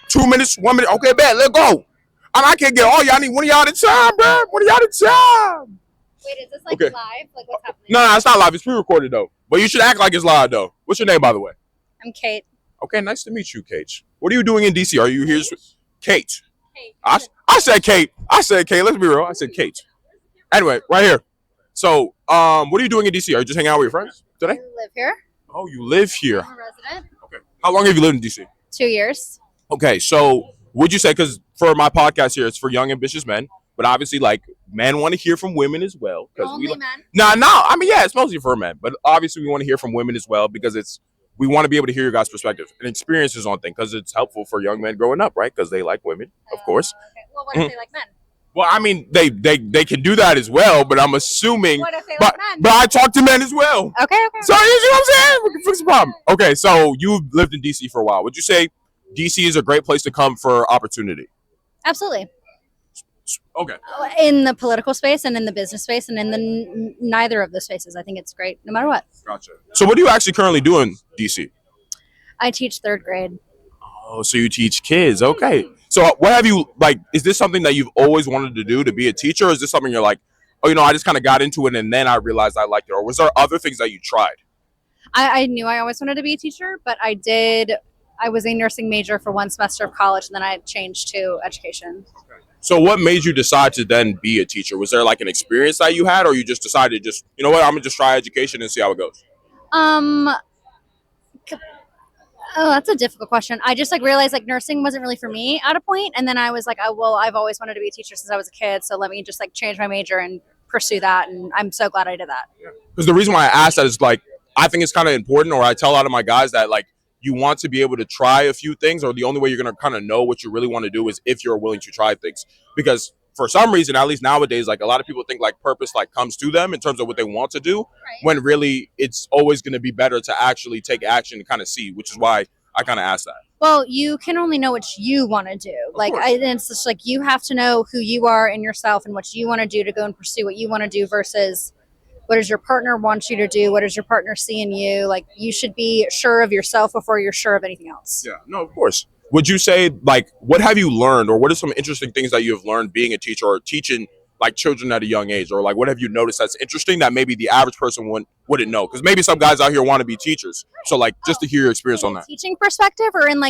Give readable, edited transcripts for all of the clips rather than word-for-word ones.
2 minutes, 1 minute. Okay, bet. Let's go. I can't get all y'all. I need one of y'all at a time, bro. One of y'all at a time. Wait, is this like live? Like what's happening? No, it's not live. It's pre-recorded though. But you should act like it's live though. What's your name, by the way? I'm Kate. Okay, nice to meet you, Kate. What are you doing in DC? Are you here? Kate. Kate. I said Kate. Let's be real. I said Kate. Anyway, right here. So, what are you doing in DC? Are you just hanging out with your friends today? I live here. Oh, you live here. I'm a resident. Okay. How long have you lived in DC? 2 years. Okay, so would you say, because for my podcast here, it's for young, ambitious men, but obviously, like, men want to hear from women as well. Only men? No. I mean, yeah, it's mostly for men, but obviously we want to hear from women as well because we want to be able to hear your guys' perspective and experiences on things because it's helpful for young men growing up, right? Because they like women, of course. Okay. Well, what if they like men? Well, I mean, they can do that as well, but I'm assuming. What if they like men? But I talk to men as well. Okay. So you see what I'm saying? We can fix the problem. Okay, so you've lived in DC for a while. Would you say DC is a great place to come for opportunity? Absolutely. Okay. In the political space and in the business space and in the neither of those spaces, I think it's great no matter what. Gotcha. So what do you actually currently do in DC? I teach third grade. Oh, so you teach kids. Okay. So what have you, like, is this something that you've always wanted to do, to be a teacher? Or is this something you're like, oh, I just kind of got into it and then I realized I liked it? Or was there other things that you tried? I knew I always wanted to be a teacher, but I was a nursing major for one semester of college and then I changed to education. So what made you decide to then be a teacher? Was there like an experience that you had, or you just decided you know what, I'm going to just try education and see how it goes? Oh, that's a difficult question. I just realized nursing wasn't really for me at a point. And then I was like, oh, well, I've always wanted to be a teacher since I was a kid. So let me just change my major and pursue that. And I'm so glad I did that. Because the reason why I asked that is I think it's kind of important, or I tell a lot of my guys that you want to be able to try a few things, or the only way you're going to kind of know what you really want to do is if you're willing to try things. Because for some reason, at least nowadays, a lot of people think purpose comes to them in terms of what they want to do, right, when really it's always going to be better to actually take action and kind of see, which is why I kind of asked that. Well, you can only know what you want to do. It's just you have to know who you are in yourself and what you want to do to go and pursue what you want to do versus what does your partner want you to do? What does your partner see in you? You should be sure of yourself before you're sure of anything else. Yeah, no, of course. Would you say, what have you learned, or what are some interesting things that you have learned being a teacher or teaching, children at a young age? Or, what have you noticed that's interesting that maybe the average person wouldn't know? Because maybe some guys out here want to be teachers. So, just to hear your experience on that. Teaching perspective, or in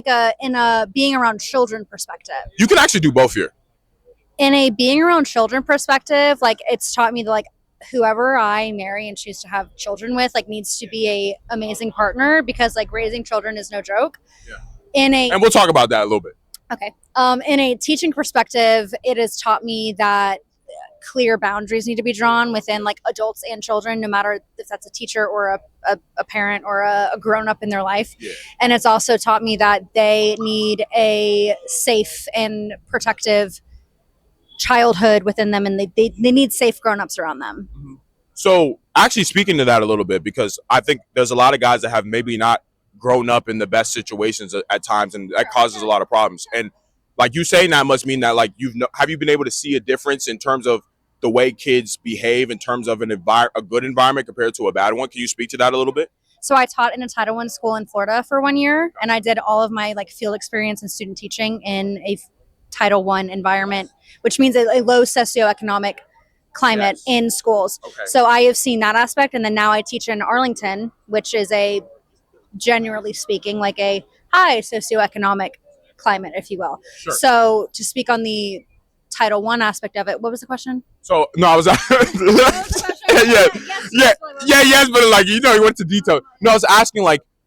a being around children perspective? You can actually do both here. In a being around children perspective, it's taught me that, whoever I marry and choose to have children with, needs to be a amazing partner, because raising children is no joke. Yeah. And we'll talk about that a little bit. Okay. In a teaching perspective, it has taught me that clear boundaries need to be drawn within adults and children, no matter if that's a teacher or a parent or a grown-up in their life. Yeah. And it's also taught me that they need a safe and protective childhood within them, and they need safe grown-ups around them. Mm-hmm. So actually speaking to that a little bit, because I think there's a lot of guys that have maybe not grown up in the best situations at times, and that causes a lot of problems. And you saying that must mean that have you been able to see a difference in terms of the way kids behave in terms of a good environment compared to a bad one? Can you speak to that a little bit? So I taught in a Title I school in Florida for 1 year, and I did all of my field experience and student teaching in a Title I environment, which means a low socioeconomic climate, yes, in schools. Okay. So I have seen that aspect, and then now I teach in Arlington, which is generally speaking, a high socioeconomic climate, if you will. Sure. So to speak on the Title I aspect of it, what was the question? So no, I was yes, but you went to detail. No, I was asking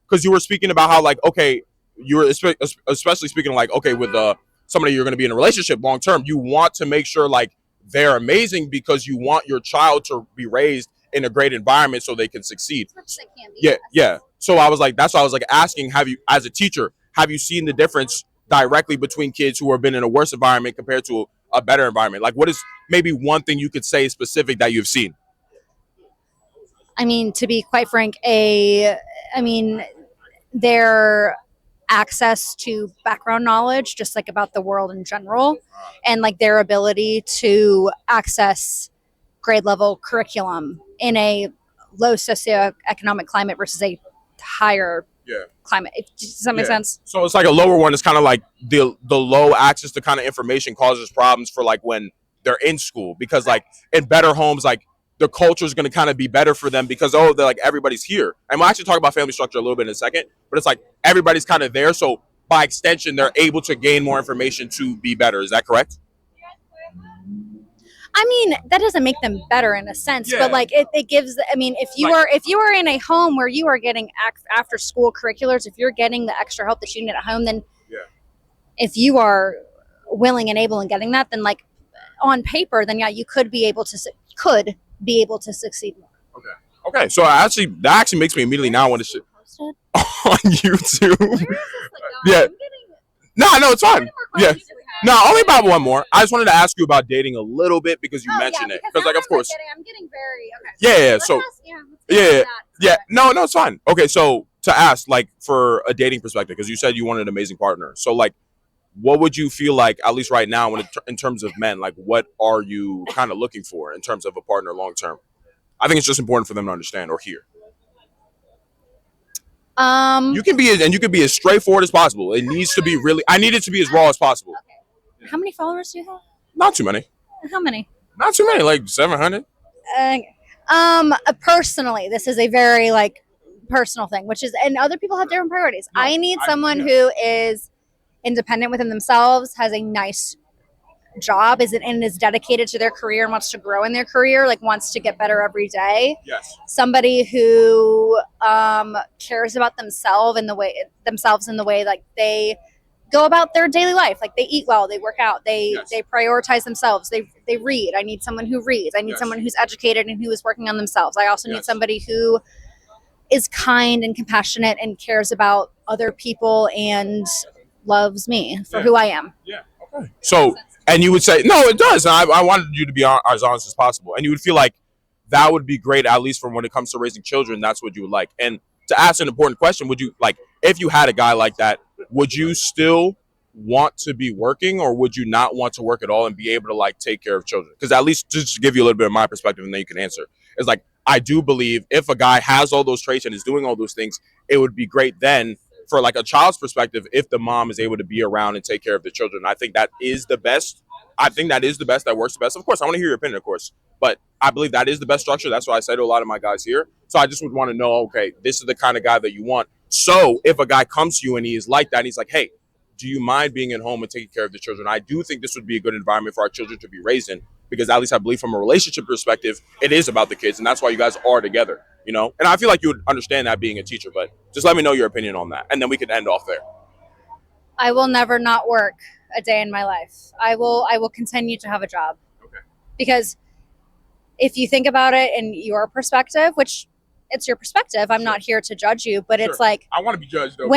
because you were speaking about how okay, you were especially speaking okay, with somebody you're going to be in a relationship long term, you want to make sure they're amazing because you want your child to be raised in a great environment so they can succeed. Which they can be. Yeah. So I was that's why I was asking, have you, as a teacher, have you seen the difference directly between kids who have been in a worse environment compared to a better environment? What is maybe one thing you could say specific that you've seen? I mean, to be quite frank, their access to background knowledge, just about the world in general, and their ability to access grade level curriculum in a low socioeconomic climate versus a higher climate. Does that make sense? So it's like a lower one. It's kind of like the low access to kind of information causes problems for like when they're in school, because like in better homes, like the culture is going to kind of be better for them because they're like everybody's here. And we'll actually talk about family structure a little bit in a second, but it's like everybody's kind of there, so by extension they're able to gain more information to be better. Is that correct? I mean, that doesn't make them better in a sense, but like it gives. I mean, if you are in a home where you are getting after school curriculars, if you're getting the extra help that you need at home, then if you are willing and able and getting that, then like on paper, then you could be able to succeed more. Okay. So that actually makes me immediately now want to shit on YouTube. Yeah. No, it's fine. Yeah. No, only about one more. I just wanted to ask you about dating a little bit because you mentioned it. Because like, of course. I'm getting very Yeah. So yeah. No, it's fine. Okay, so to ask, like, for a dating perspective, because you said you wanted an amazing partner. So like, what would you feel like, at least right now, in terms of men, like, what are you kind of looking for in terms of a partner long term? I think it's just important for them to understand or hear. You can be as straightforward as possible. It needs to be really. I need it to be as raw as possible. Okay. How many followers do you have? Not too many. How many? Not too many, like 700. Personally, this is a very like personal thing, which is, and other people have different priorities. No, I need someone who is independent within themselves, has a nice job, and is dedicated to their career and wants to grow in their career, like wants to get better every day. Yes. Somebody who cares about themselves in the way like they go about their daily life. Like they eat well, they work out, they prioritize themselves, they read. I need someone who reads. I need someone who's educated and who is working on themselves. I also need somebody who is kind and compassionate and cares about other people and loves me for who I am. Yeah. Okay. So, and you would say, no, it does. I wanted you to be as honest as possible. And you would feel like that would be great, at least from when it comes to raising children, that's what you would like. And to ask an important question, would you, like, if you had a guy like that, would you still want to be working, or would you not want to work at all and be able to, like, take care of children? Because at least, just to give you a little bit of my perspective and then you can answer, it's like, I do believe if a guy has all those traits and is doing all those things, it would be great then for like a child's perspective if the mom is able to be around and take care of the children. I think that is the best. I think that is the best, that works the best. Of course, I want to hear your opinion, of course, but I believe that is the best structure. That's what I say to a lot of my guys here. So I just would want to know, okay, this is the kind of guy that you want. So if a guy comes to you and he is like that, and he's like, hey, do you mind being at home and taking care of the children? I do think this would be a good environment for our children to be raised in, because at least I believe from a relationship perspective, it is about the kids, and that's why you guys are together, you know? And I feel like you would understand that being a teacher, but just let me know your opinion on that, and then we can end off there. I will never not work a day in my life. I will continue to have a job. Okay. Because if you think about it in your perspective, which it's your perspective, I'm not here to judge you, but it's like, I want to be judged though.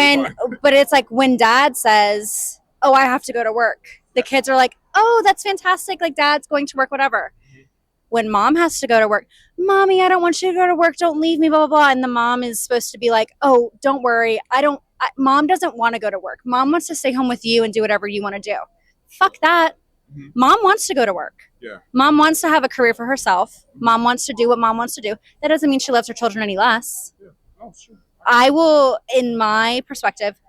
But it's like when dad says, oh, I have to go to work, the kids are like, oh, that's fantastic, like dad's going to work, whatever. When mom has to go to work, mommy, I don't want you to go to work, don't leave me, blah, blah, blah. And the mom is supposed to be like, oh, don't worry, mom doesn't want to go to work. Mom wants to stay home with you and do whatever you want to do. Fuck that. Mm-hmm. Mom wants to go to work. Yeah. Mom wants to have a career for herself. Mom wants to do what mom wants to do. That doesn't mean she loves her children any less. Yeah. Oh, sure. I will, in my perspective,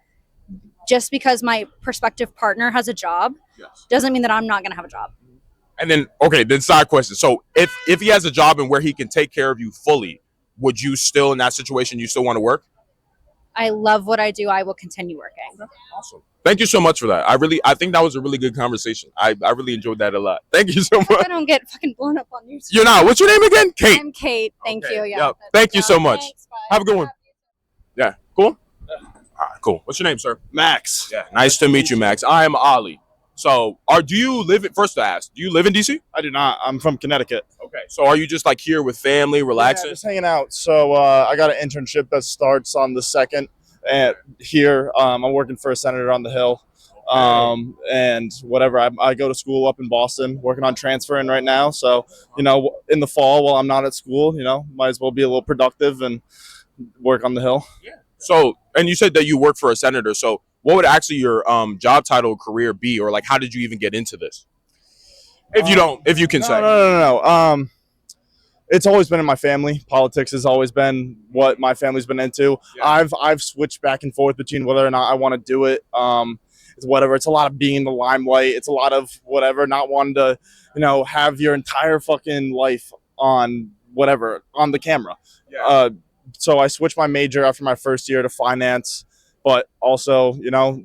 just because my prospective partner has a job, doesn't mean that I'm not going to have a job. And then, okay, then side question. So if he has a job and where he can take care of you fully, would you still, in that situation, you still want to work? I love what I do. I will continue working. Okay. Awesome. Thank you so much for that. I think that was a really good conversation. I really enjoyed that a lot. Thank you so much. I don't get fucking blown up on YouTube. You're not. What's your name again? Kate. I'm Kate. Thank you. Yeah. Yep. Thank you so much. Thanks, have a good one. Yeah. Cool? All right, cool. What's your name, sir? Max. Yeah. Nice to meet you, Max. I am Ali. So, do you live in DC? I do not. I'm from Connecticut. Okay. So, are you just like here with family, relaxing? Yeah, just hanging out. So, I got an internship that starts on the 2nd here. I'm working for a senator on the Hill. And whatever. I go to school up in Boston, working on transferring right now. So, in the fall while I'm not at school, might as well be a little productive and work on the Hill. Yeah. So, and you said that you work for a senator. So, what would actually your job title or career be, or like how did you even get into this? If you can say. No. It's always been in my family. Politics has always been what my family's been into. Yeah. I've switched back and forth between whether or not I want to do it. It's whatever. It's a lot of being in the limelight. It's a lot of whatever, not wanting to, have your entire fucking life on whatever on the camera. Yeah. So I switched my major after my first year to finance, but also,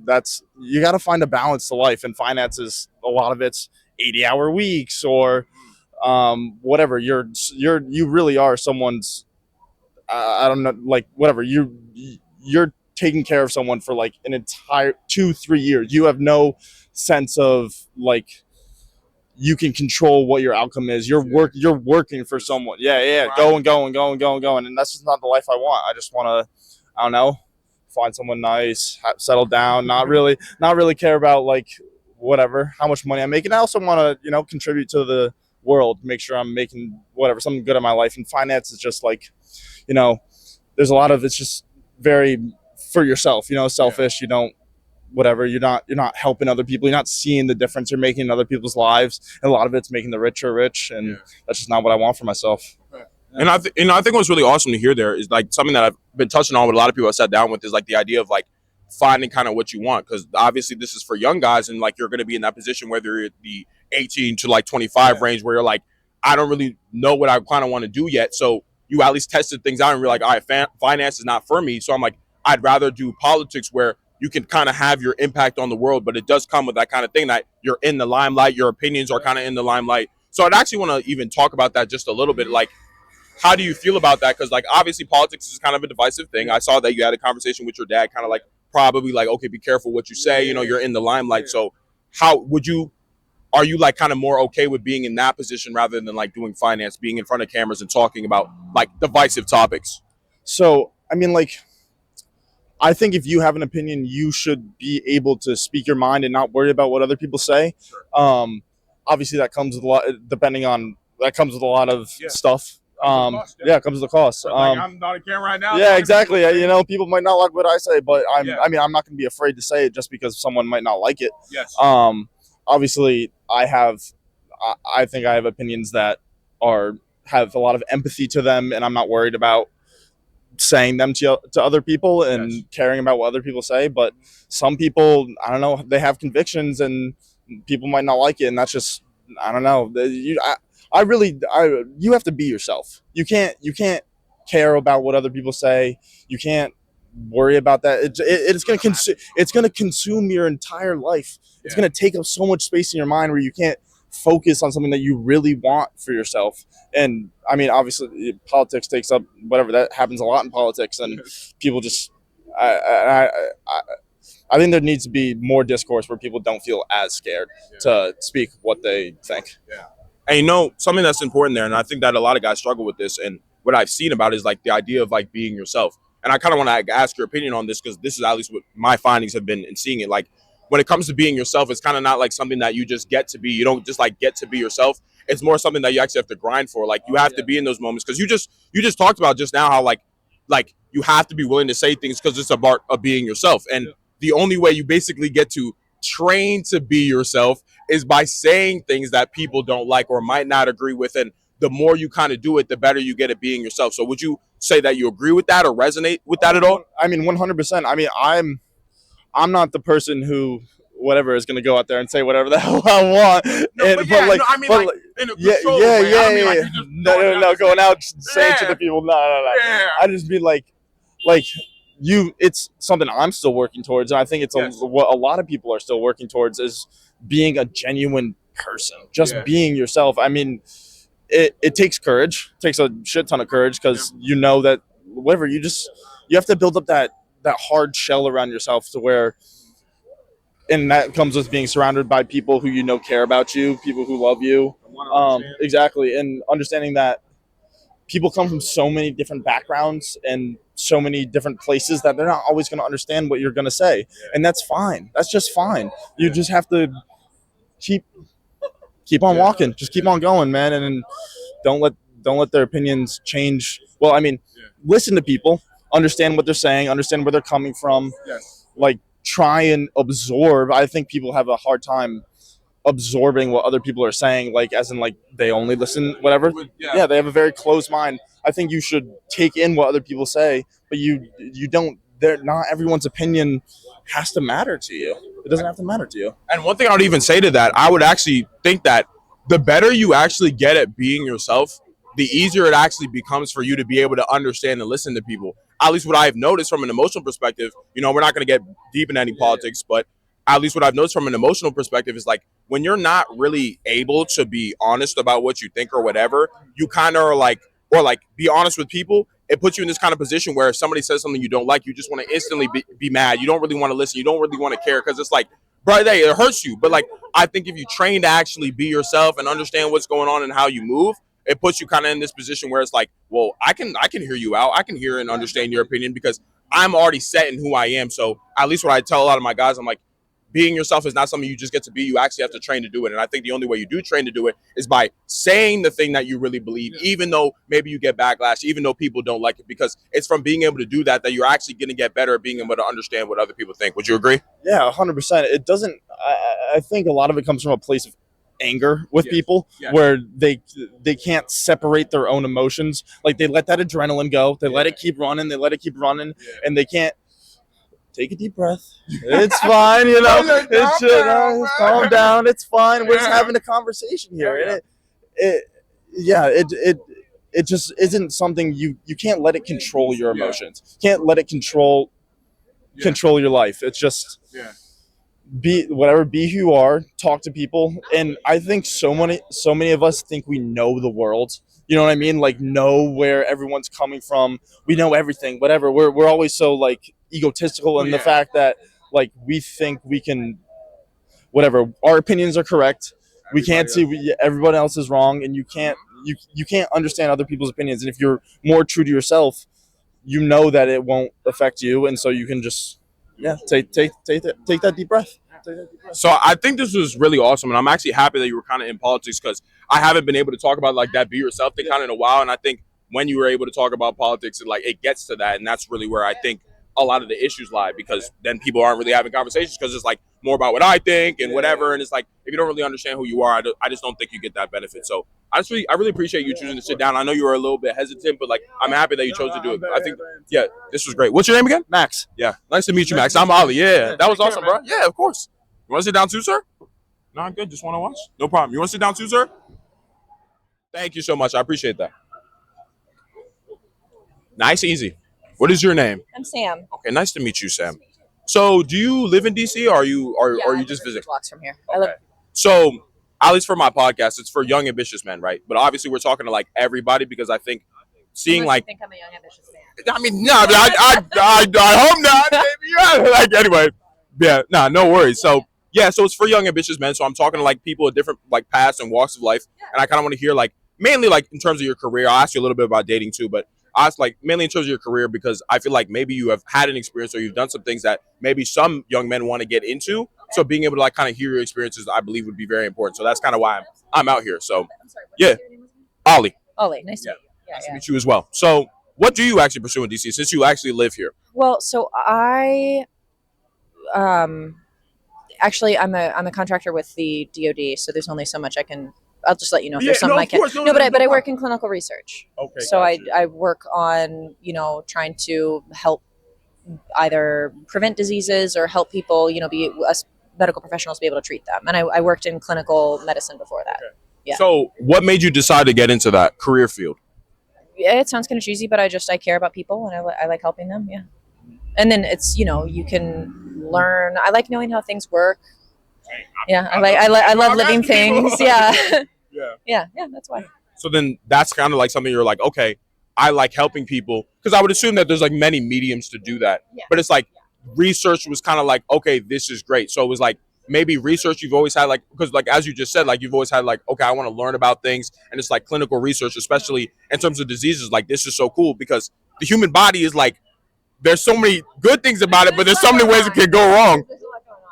that's you got to find a balance to life, and finances, a lot of it's 80-hour weeks or whatever. You really are someone's. I don't know, like whatever you're taking care of someone for like an entire 2-3 years. You have no sense of like you can control what your outcome is. You're working for someone. Yeah. Going, and that's just not the life I want. I just want to, I don't know, find someone nice, settle down, not really care about like whatever how much money I'm making. I also want to contribute to the world, make sure I'm making whatever something good in my life. And finance is just like, there's a lot of it's just very for yourself, selfish. You don't whatever you're not helping other people, you're not seeing the difference you're making in other people's lives, and a lot of it's making the rich, and that's just not what I want for myself. And I think what's really awesome to hear there is like something that I've been touching on with a lot of people I sat down with is like the idea of like finding kind of what you want, because obviously this is for young guys, and like you're going to be in that position whether you're the 18 to like 25 range where you're like, I don't really know what I kind of want to do yet, so you at least tested things out and you're like, all right, finance is not for me, so I'm like, I'd rather do politics where you can kind of have your impact on the world, but it does come with that kind of thing that you're in the limelight, your opinions are kind of in the limelight. So I'd actually want to even talk about that just a little bit. Like, how do you feel about that? Because like obviously politics is kind of a divisive thing. I saw that you had a conversation with your dad, kind of like probably like, okay, be careful what you say. You're in the limelight. So how are you like kind of more okay with being in that position rather than like doing finance, being in front of cameras and talking about like divisive topics? So I mean, like, I think if you have an opinion, you should be able to speak your mind and not worry about what other people say. Sure. Obviously, that comes with a lot. That comes with a lot of stuff. It comes with the cost. Like, I'm not on camera right now. Yeah, exactly. People might not like what I say, but I'm not going to be afraid to say it just because someone might not like it. Yes. Obviously, I think I have opinions that have a lot of empathy to them, and I'm not worried about saying them to other people and caring about what other people say. But some people, I don't know, they have convictions and people might not like it, and that's just, I don't know. You have to be yourself. You can't care about what other people say. You can't worry about that. It's going to consume your entire life. It's going to take up so much space in your mind where you can't focus on something that you really want for yourself. And I mean, obviously politics takes up whatever, that happens a lot in politics, and people just I think there needs to be more discourse where people don't feel as scared to speak what they think. And something that's important there, and I think that a lot of guys struggle with this, and what I've seen about is like the idea of like being yourself. And I kind of want to ask your opinion on this, because this is at least what my findings have been in seeing it. Like, when it comes to being yourself, it's kind of not like something that you just get to be. You don't just like get to be yourself. It's more something that you actually have to grind for. Like, you have to be in those moments, because you just talked about just now how like you have to be willing to say things because it's a part of being yourself. And the only way you basically get to train to be yourself is by saying things that people don't like or might not agree with. And the more you kind of do it, the better you get at being yourself. So would you say that you agree with that or resonate with that at all? I mean, 100%. I mean, I'm not the person who whatever is going to go out there and say whatever the hell I want. Going out saying to the people, no. Yeah. I just mean like it's something I'm still working towards, and I think it's what a lot of people are still working towards is being a genuine person, just being yourself. I mean, it takes courage. It takes a shit ton of courage, because you know that whatever you have to build up that hard shell around yourself to where, and that comes with being surrounded by people who care about you, people who love you. Exactly. And understanding that people come from so many different backgrounds and so many different places that they're not always going to understand what you're going to say. And that's fine. That's just fine. You just have to keep on walking. Just keep on going, man. And don't let their opinions change. Well, I mean, listen to people, understand what they're saying, understand where they're coming from. Like, try and absorb. I think people have a hard time absorbing what other people are saying, like as in like they only listen whatever. Yeah, they have a very closed mind. I think you should take in what other people say, but you don't. They're not everyone's opinion has to matter to you. It doesn't have to matter to you. And one thing I would even say to that, I would actually think that the better you actually get at being yourself, the easier it actually becomes for you to be able to understand and listen to people. At least what I've noticed from an emotional perspective, we're not going to get deep in any politics, but at least what I've noticed from an emotional perspective is like when you're not really able to be honest about what you think or whatever, you kind of are like, or like be honest with people. It puts you in this kind of position where if somebody says something you don't like, you just want to instantly be mad. You don't really want to listen. You don't really want to care because it's like, bro, it hurts you. But like, I think if you train to actually be yourself and understand what's going on and how you move, it puts you kind of in this position where it's like, well, I can hear you out. I can hear and understand your opinion because I'm already set in who I am. So at least what I tell a lot of my guys, I'm like, being yourself is not something you just get to be. You actually have to train to do it. And I think the only way you do train to do it is by saying the thing that you really believe, even though maybe you get backlash, even though people don't like it, because it's from being able to do that you're actually going to get better at being able to understand what other people think. Would you agree? Yeah, 100%. It doesn't. I think a lot of it comes from a place of anger with people where they can't separate their own emotions. Like they let that adrenaline go. They let it keep running. And they can't. Take a deep breath. It's fine, It's just calm down. It's fine. We're just having a conversation here. And it just isn't something you can't let it control your emotions. You can't let it control your life. It's just be who you are, talk to people. And I think so many of us think we know the world. You know what I mean? Like know where everyone's coming from. We know everything, whatever. We're always so like egotistical in the fact that like we think we can whatever, our opinions are correct. We can't see everyone else is wrong, and you can't understand other people's opinions. And if you're more true to yourself, you know that it won't affect you, and so you can just take that deep breath. So I think this was really awesome, and I'm actually happy that you were kind of in politics because I haven't been able to talk about like that be yourself thing kind of in a while. And I think when you were able to talk about politics, it gets to that, and that's really where I think a lot of the issues lie, because then people aren't really having conversations because it's like more about what I think and whatever. And it's like if you don't really understand who you are, I just don't think you get that benefit. So I really appreciate you choosing to sit down. I know you were a little bit hesitant, but like I'm happy that you chose to do it. I think this was great. What's your name again? Max. Yeah, nice to meet you, Max. I'm Ollie. Yeah, that was awesome, bro. Yeah, of course. You want to sit down too, sir? No, I'm good. Just want to watch. No problem. You want to sit down too, sir? Thank you so much. I appreciate that. Nice, easy. What is your name? I'm Sam. Okay, nice to meet you, Sam. So, do you live in DC, or are you just visiting? Blocks from here. Okay. So, at least for my podcast, it's for young ambitious men, right? But obviously, we're talking to like everybody because I think seeing Unless like. you think I'm a young ambitious man. I mean, no, I hope not. Maybe, yeah. Like anyway, yeah, no worries. So so it's for young ambitious men. So I'm talking to like people at different like paths and walks of life, and I kind of want to hear like mainly like in terms of your career. I'll ask you a little bit about dating too, but I ask like mainly in terms of your career because I feel like maybe you have had an experience or you've done some things that maybe some young men want to get into. So being able to like kind of hear your experiences, I believe would be very important. So that's kind of why I'm out here. So I'm sorry, yeah, Ollie. Ollie, nice to meet you. Nice to meet you as well. So what do you actually pursue in DC since you actually live here? Well, so I actually I'm a contractor with the DoD, so there's only so much I'll just let you know if there's something I can. But I work in clinical research. Okay. So I work on, trying to help either prevent diseases or help people, be us medical professionals be able to treat them. And I worked in clinical medicine before that. Okay. Yeah. So what made you decide to get into that career field? Yeah, it sounds kind of cheesy, but I care about people and I like helping them. Yeah. And then it's, you can learn. I like knowing how things work. Yeah, I love living things. Yeah. Yeah, that's why. So then that's kind of like something you're like, okay, I like helping people, because I would assume that there's like many mediums to do that. Yeah. But it's like research was kind of like, okay, this is great. So it was like maybe research you've always had, like, because like as you just said, like you've always had like, okay, I want to learn about things, and it's like clinical research, especially in terms of diseases. Like this is so cool because the human body is like, there's so many good things about it, but there's so many ways it can go wrong.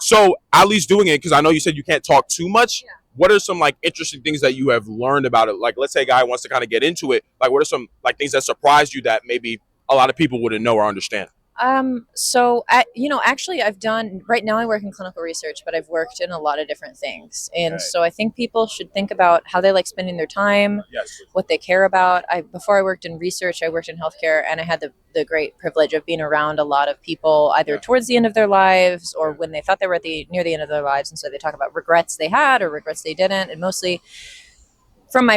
So at least doing it, because I know you said you can't talk too much. Yeah. What are some like interesting things that you have learned about it? Like, let's say a guy wants to kind of get into it. Like, what are some like things that surprised you that maybe a lot of people wouldn't know or understand? Actually I've done, right now I work in clinical research, but I've worked in a lot of different things. And Okay. so I think people should think about how they like spending their time, Yes. what they care about. Before I worked in research, I worked in healthcare, and I had the great privilege of being around a lot of people either towards the end of their near the end of their lives. And so they talk about regrets they had or regrets they didn't. And mostly from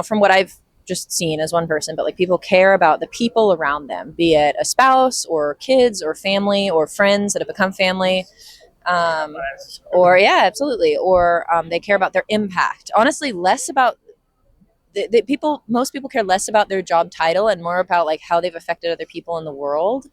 from what I've just seen as one person, but like people care about the people around them, be it a spouse or kids or family or friends that have become family. Absolutely. Or they care about their impact. Honestly, less about most people care less about their job title and more about like how they've affected other people in the world.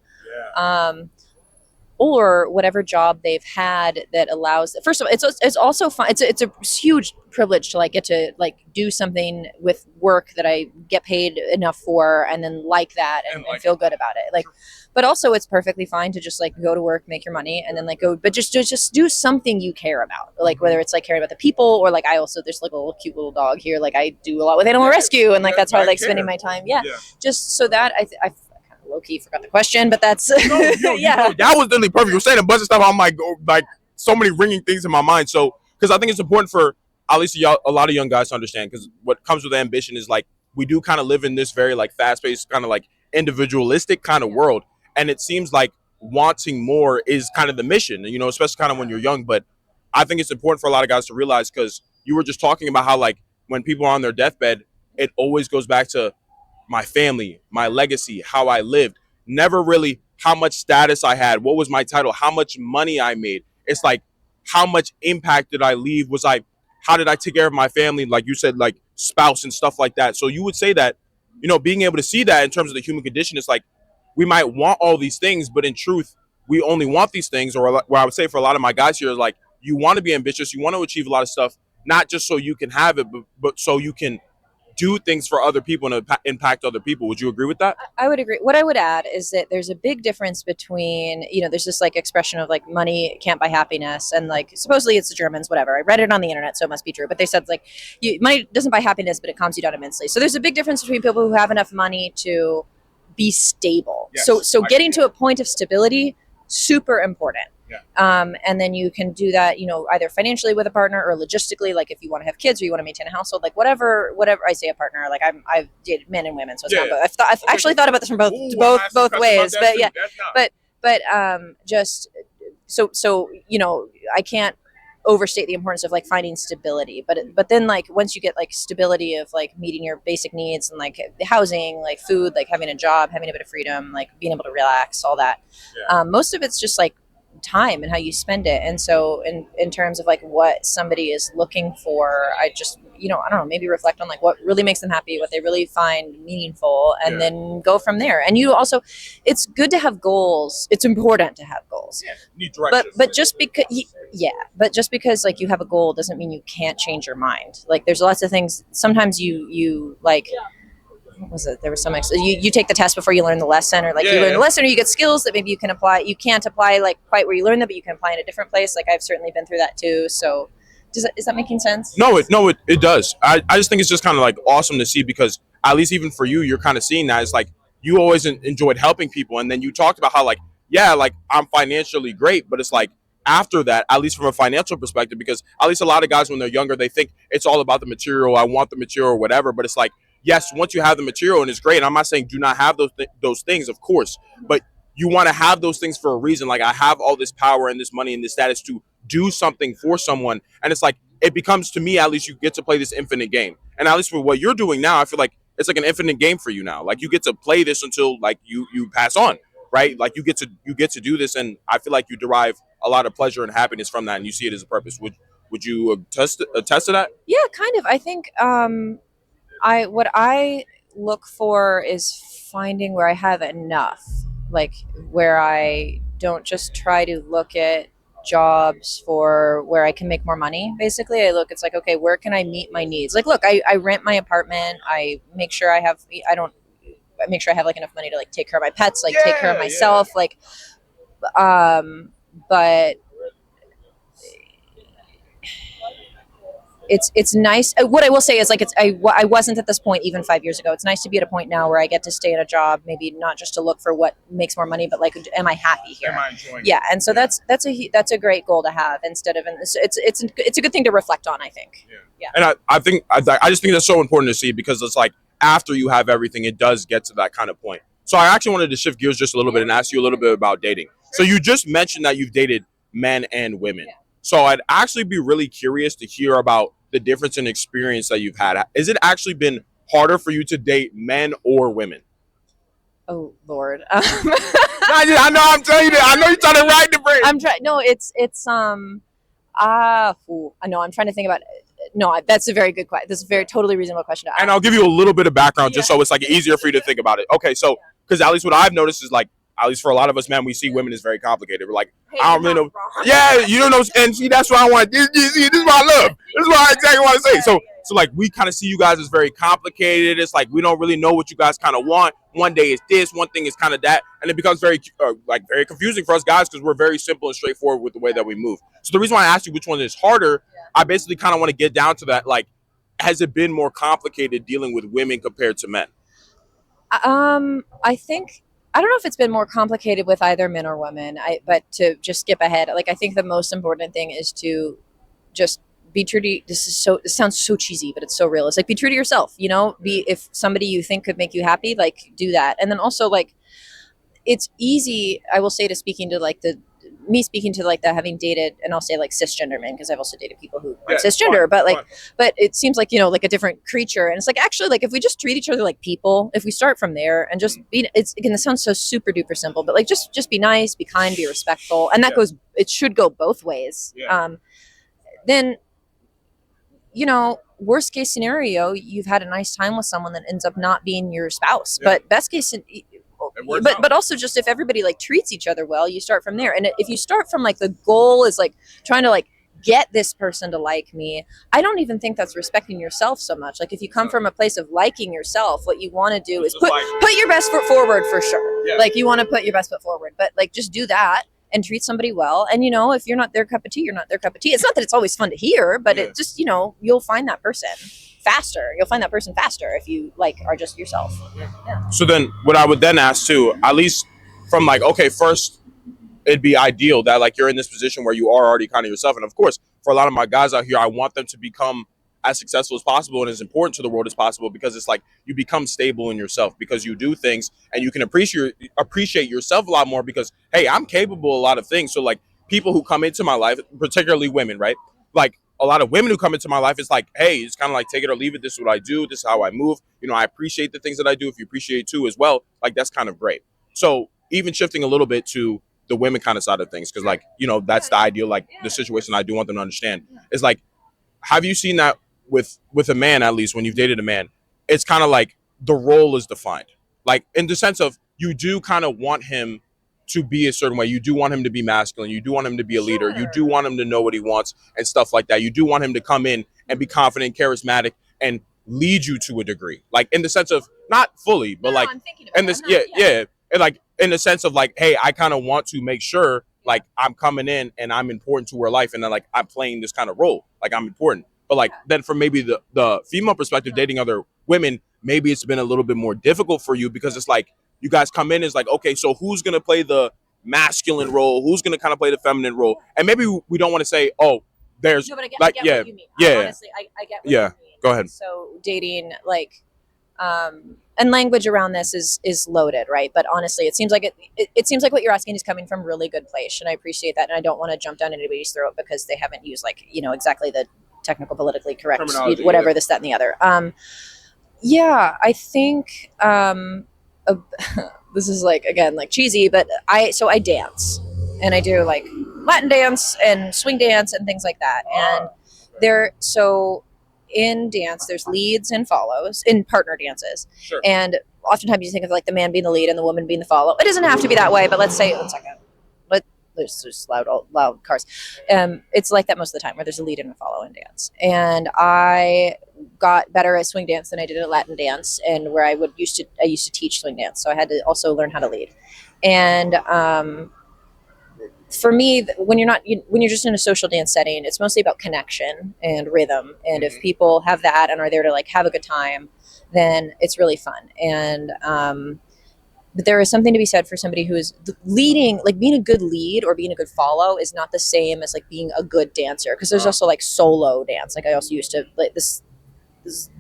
Or whatever job they've had that allows. First of all, it's also fun. It's a huge privilege to like get to like do something with work that I get paid enough for, and then like that and feel good about it. Like, but also it's perfectly fine to just like go to work, make your money, and then like go. But just do something you care about. Like whether it's like caring about the people, or like there's like a little cute little dog here. Like I do a lot with animal rescue, and like that's how I like spending my time. Yeah, just so that I low-key forgot the question, but that's that was literally perfect. You're saying a bunch of stuff. I'm like so many ringing things in my mind. So because I think it's important for at least a lot of young guys to understand, because what comes with ambition is like we do kind of live in this very like fast-paced kind of like individualistic kind of world, and it seems like wanting more is kind of the mission, especially kind of when you're young. But I think it's important for a lot of guys to realize, because you were just talking about how like when people are on their deathbed, it always goes back to my family, my legacy, how I lived. Never really how much status I had, what was my title, how much money I made. It's like how much impact did I leave? How did I take care of my family? Like you said, like spouse and stuff like that. So you would say that, being able to see that in terms of the human condition, it's like we might want all these things, but in truth, we only want these things, or what I would say for a lot of my guys here is like, you want to be ambitious, you want to achieve a lot of stuff, not just so you can have it, but so you can do things for other people and impact other people. Would you agree with that? I would agree. What I would add is that there's a big difference between, there's this like expression of like money can't buy happiness, and like supposedly it's the Germans, whatever. I read it on the internet, so it must be true. But they said like money doesn't buy happiness, but it calms you down immensely. So there's a big difference between people who have enough money to be stable. Yes, so getting to a point of stability, super important. And then you can do that, either financially with a partner or logistically, like if you want to have kids or you want to maintain a household, like whatever I say a partner, like I've did men and women, so it's not both. I've actually thought about this from both ways, but yeah, but just so I can't overstate the importance of like finding stability, but then like once you get like stability of like meeting your basic needs and like housing, like food, like having a job, having a bit of freedom, like being able to relax, all that, most of it's just like time and how you spend it. And so in terms of like what somebody is looking for, I just I don't know, maybe reflect on like what really makes them happy, what they really find meaningful, and then go from there. And you also, it's good to have goals, it's important to have goals, need direction. but just because like you have a goal doesn't mean you can't change your mind. Like there's lots of things sometimes you like, what was it? There was some you take the test before you learn the lesson, or like you learn the lesson, or you get skills that maybe you can apply. You can't apply like quite where you learn them, but you can apply in a different place. Like I've certainly been through that too. So is that making sense? No, it does. I just think it's just kind of like awesome to see, because at least even for you, you're kind of seeing that. It's like you always enjoyed helping people, and then you talked about how like I'm financially great, but it's like after that, at least from a financial perspective, because at least a lot of guys when they're younger, they think it's all about the material. I want the material or whatever, but it's like, yes, once you have the material and it's great, and I'm not saying do not have those things, of course, but you want to have those things for a reason. Like I have all this power and this money and this status to do something for someone, and it's like it becomes, to me at least, you get to play this infinite game. And at least for what you're doing now, I feel like it's like an infinite game for you now. Like you get to play this until like you pass on, right? Like you get to do this, and I feel like you derive a lot of pleasure and happiness from that, and you see it as a purpose. Would you attest to that? Yeah, kind of. I think what I look for is finding where I have enough, like where I don't just try to look at jobs for where I can make more money. Basically, it's like, okay, where can I meet my needs? Like, look, I rent my apartment. I make sure I have like enough money to like take care of my pets, like take care of myself, like, but it's nice. What I will say is like I wasn't at this point even 5 years ago. It's nice to be at a point now where I get to stay in a job, maybe not just to look for what makes more money, but like, am I happy here? Am I enjoying Yeah, and so that's a great goal to have instead of, and it's a good thing to reflect on, I think. Yeah. And I just think that's so important to see, because it's like after you have everything, it does get to that kind of point. So I actually wanted to shift gears just a little bit and ask you a little bit about dating. So you just mentioned that you've dated men and women. Yeah. So I'd actually be really curious to hear about the difference in experience that you've had. Is it actually been harder for you to date men or women? Oh Lord. I know, I'm telling you that. I know you're trying to ride the brain. I'm trying. No, it's I know. I'm trying to think about. No, that's a very good question. That's a very totally reasonable question to ask. And I'll give you a little bit of background just so it's like easier for you to think about it. Okay, so because at least what I've noticed is like, at least for a lot of us men, we see women as very complicated. We're like, Hey, I don't really know. wrong. Yeah, you don't know. And see, that's what I want. This is what I love. This is what I exactly want to say. So like, we kind of see you guys as very complicated. It's like we don't really know what you guys kind of want. One day is this, one thing is kind of that, and it becomes very very confusing for us guys because we're very simple and straightforward with the way that we move. So the reason why I asked you which one is harder, I basically kind of want to get down to that. Like, has it been more complicated dealing with women compared to men? I think I don't know if it's been more complicated with either men or women. But to just skip ahead, like I think the most important thing is to just be true to. This sounds so cheesy, but it's so real. It's like be true to yourself. You know, if somebody you think could make you happy, like do that. And then also like it's easy. I will say to speaking to like the having dated, and I'll say like cisgender men because I've also dated people who aren't cisgender, but it seems like, you know, like a different creature. And it's like, actually, like if we just treat each other like people, if we start from there and just be, it's again, this sounds so super duper simple, but like just be nice, be kind, be respectful. And that goes, it should go both ways. Then, you know, worst case scenario, you've had a nice time with someone that ends up not being your spouse, but best case, but also just if everybody like treats each other well, you start from there. And if you start from like the goal is like trying to like get this person to like me, I don't even think that's respecting yourself so much. Like if you come from a place of liking yourself, what you want to do is put your best foot forward for sure. Like you want to put your best foot forward, but like just do that and treat somebody well. And you know, if you're not their cup of tea, you're not their cup of tea. It's not that it's always fun to hear, but it just, you know, you'll find that person faster. You'll find that person faster if you like are just yourself. Yeah. So then what I would then ask too, at least from like, okay, first it'd be ideal that like you're in this position where you are already kind of yourself. And of course, for a lot of my guys out here, I want them to become as successful as possible and as important to the world as possible, because it's like you become stable in yourself because you do things and you can appreciate yourself a lot more because, hey, I'm capable of a lot of things. So like people who come into my life, particularly women, right? Like a lot of women who come into my life, it's like, hey, it's kind of like take it or leave it. This is what I do. This is how I move. You know, I appreciate the things that I do. If you appreciate it too as well, like that's kind of great. So even shifting a little bit to the women kind of side of things, because like, you know, that's the ideal, like the situation I do want them to understand is like, have you seen that with a man, at least when you've dated a man, it's kind of like the role is defined, like in the sense of you do kind of want him to be a certain way. You do want him to be masculine. You do want him to be a leader. You do want him to know what he wants and stuff like that. You do want him to come in and be confident, charismatic, and lead you to a degree, like in the sense of not fully, but like, and this, and like in the sense of like, hey, I kind of want to make sure like I'm coming in and I'm important to her life, and then like I'm playing this kind of role, like I'm important. But like then from maybe the female perspective, dating other women, maybe it's been a little bit more difficult for you because it's like you guys come in, it's like, okay, so who's gonna play the masculine role? Who's gonna kind of play the feminine role? And maybe we don't want to say, oh, there's no, but I get what you mean. Honestly, I get what you mean. Go ahead. So dating like and language around this is loaded, right? But honestly, it seems like it seems like what you're asking is coming from a really good place, and I appreciate that. And I don't want to jump down anybody's throat because they haven't used like, you know, exactly the technical, politically correct, whatever, this, that, and the other. I think this is like, again, like cheesy, but I dance, and I do like Latin dance and swing dance and things like that. And in dance, there's leads and follows in partner dances. Sure. And oftentimes you think of like the man being the lead and the woman being the follow. It doesn't have to be that way, but let's say, 1 second. There's just loud cars. It's like that most of the time, where there's a lead and a follow in dance. And I got better at swing dance than I did at Latin dance, and where I used to teach swing dance, so I had to also learn how to lead. And for me, when you're just in a social dance setting, it's mostly about connection and rhythm. And if people have that and are there to like have a good time, then it's really fun. And but there is something to be said for somebody who is leading, like being a good lead or being a good follow is not the same as like being a good dancer. Because there's also like solo dance. Like I also used to like this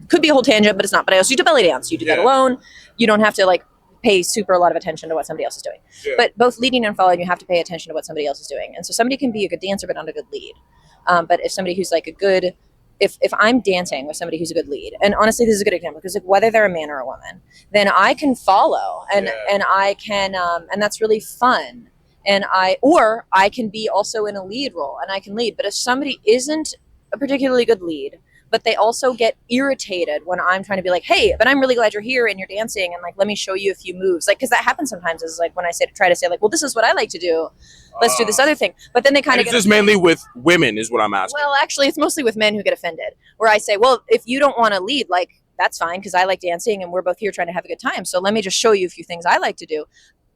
could be a whole tangent, but it's not. But I also used to belly dance. You do that alone. You don't have to like pay super a lot of attention to what somebody else is doing. But both leading and following, you have to pay attention to what somebody else is doing. And so somebody can be a good dancer but not a good lead. But if somebody who's like a good, if I'm dancing with somebody who's a good lead, and honestly this is a good example because like whether they're a man or a woman, then I can follow and I can and that's really fun. And I can be also in a lead role and I can lead. But if somebody isn't a particularly good lead, but they also get irritated when I'm trying to be like, hey, but I'm really glad you're here and you're dancing and like, let me show you a few moves. Like, cause that happens sometimes is like when I try to say like, well, this is what I like to do. Let's do this other thing. But then they kind of get this mainly with women is what I'm asking. Well, actually it's mostly with men who get offended where I say, well, if you don't want to lead, like that's fine. Cause I like dancing and we're both here trying to have a good time. So let me just show you a few things I like to do.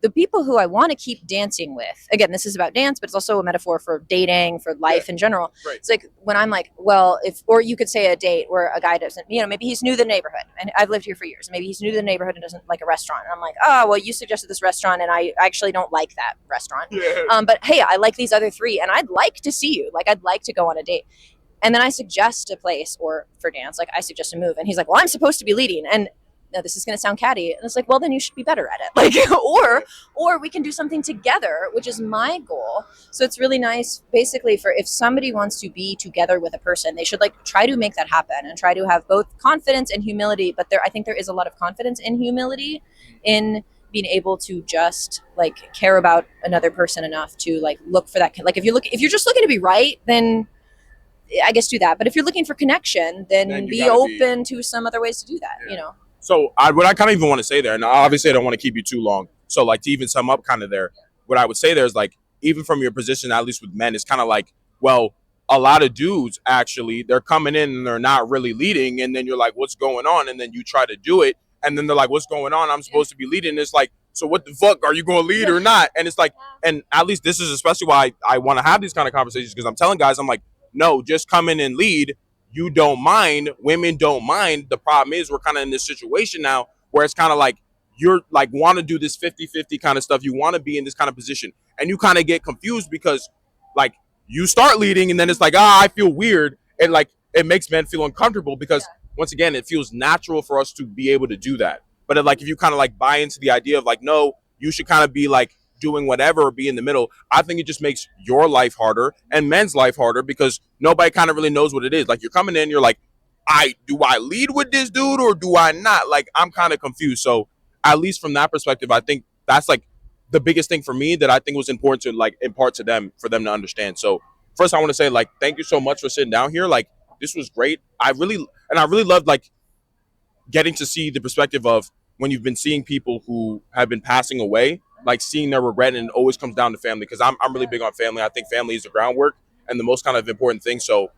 The people who I want to keep dancing with, again, this is about dance, but it's also a metaphor for dating, for life in general. Right. It's like when I'm like, well, or you could say a date where a guy doesn't, maybe he's new to the neighborhood and I've lived here for years. Maybe he's new to the neighborhood and doesn't like a restaurant. And I'm like, oh, well, you suggested this restaurant and I actually don't like that restaurant. Yeah. But hey, I like these other three and I'd like to see you. Like, I'd like to go on a date. And then I suggest a place or for dance, like I suggest a move. And he's like, well, I'm supposed to be leading. And no, this is going to sound catty. And it's like, well, then you should be better at it. Like, or we can do something together, which is my goal. So it's really nice, basically, for if somebody wants to be together with a person, they should like try to make that happen and try to have both confidence and humility. But I think there is a lot of confidence and humility in being able to just like care about another person enough to like look for that. Like if you're just looking to be right, then I guess do that. But if you're looking for connection, then be open to some other ways to do that, So what I kind of even want to say there, and obviously I don't want to keep you too long. So like to even sum up kind of there, what I would say there is like, even from your position, at least with men, it's kind of like, well, a lot of dudes actually, they're coming in and they're not really leading. And then you're like, what's going on? And then you try to do it. And then they're like, what's going on? I'm supposed to be leading. And it's like, so what the fuck? Are you going to lead or not? And it's like, and at least this is especially why I want to have these kind of conversations, because I'm telling guys, I'm like, no, just come in and lead. You don't mind. Women don't mind. The problem is we're kind of in this situation now where it's kind of like you're like want to do this 50-50 kind of stuff. You want to be in this kind of position and you kind of get confused because like you start leading and then it's like, I feel weird. And like it makes men feel uncomfortable because once again, it feels natural for us to be able to do that. But like if you kind of like buy into the idea of like, no, you should kind of be like doing whatever or be in the middle, I think it just makes your life harder and men's life harder because nobody kind of really knows what it is. Like you're coming in, you're like, do I lead with this dude or do I not? Like I'm kind of confused. So at least from that perspective, I think that's like the biggest thing for me that I think was important to like impart to them for them to understand. So first I want to say like, thank you so much for sitting down here. Like this was great. I really loved like getting to see the perspective of when you've been seeing people who have been passing away, like seeing their regret, and it always comes down to family because I'm really big on family. I think family is the groundwork and the most kind of important thing. So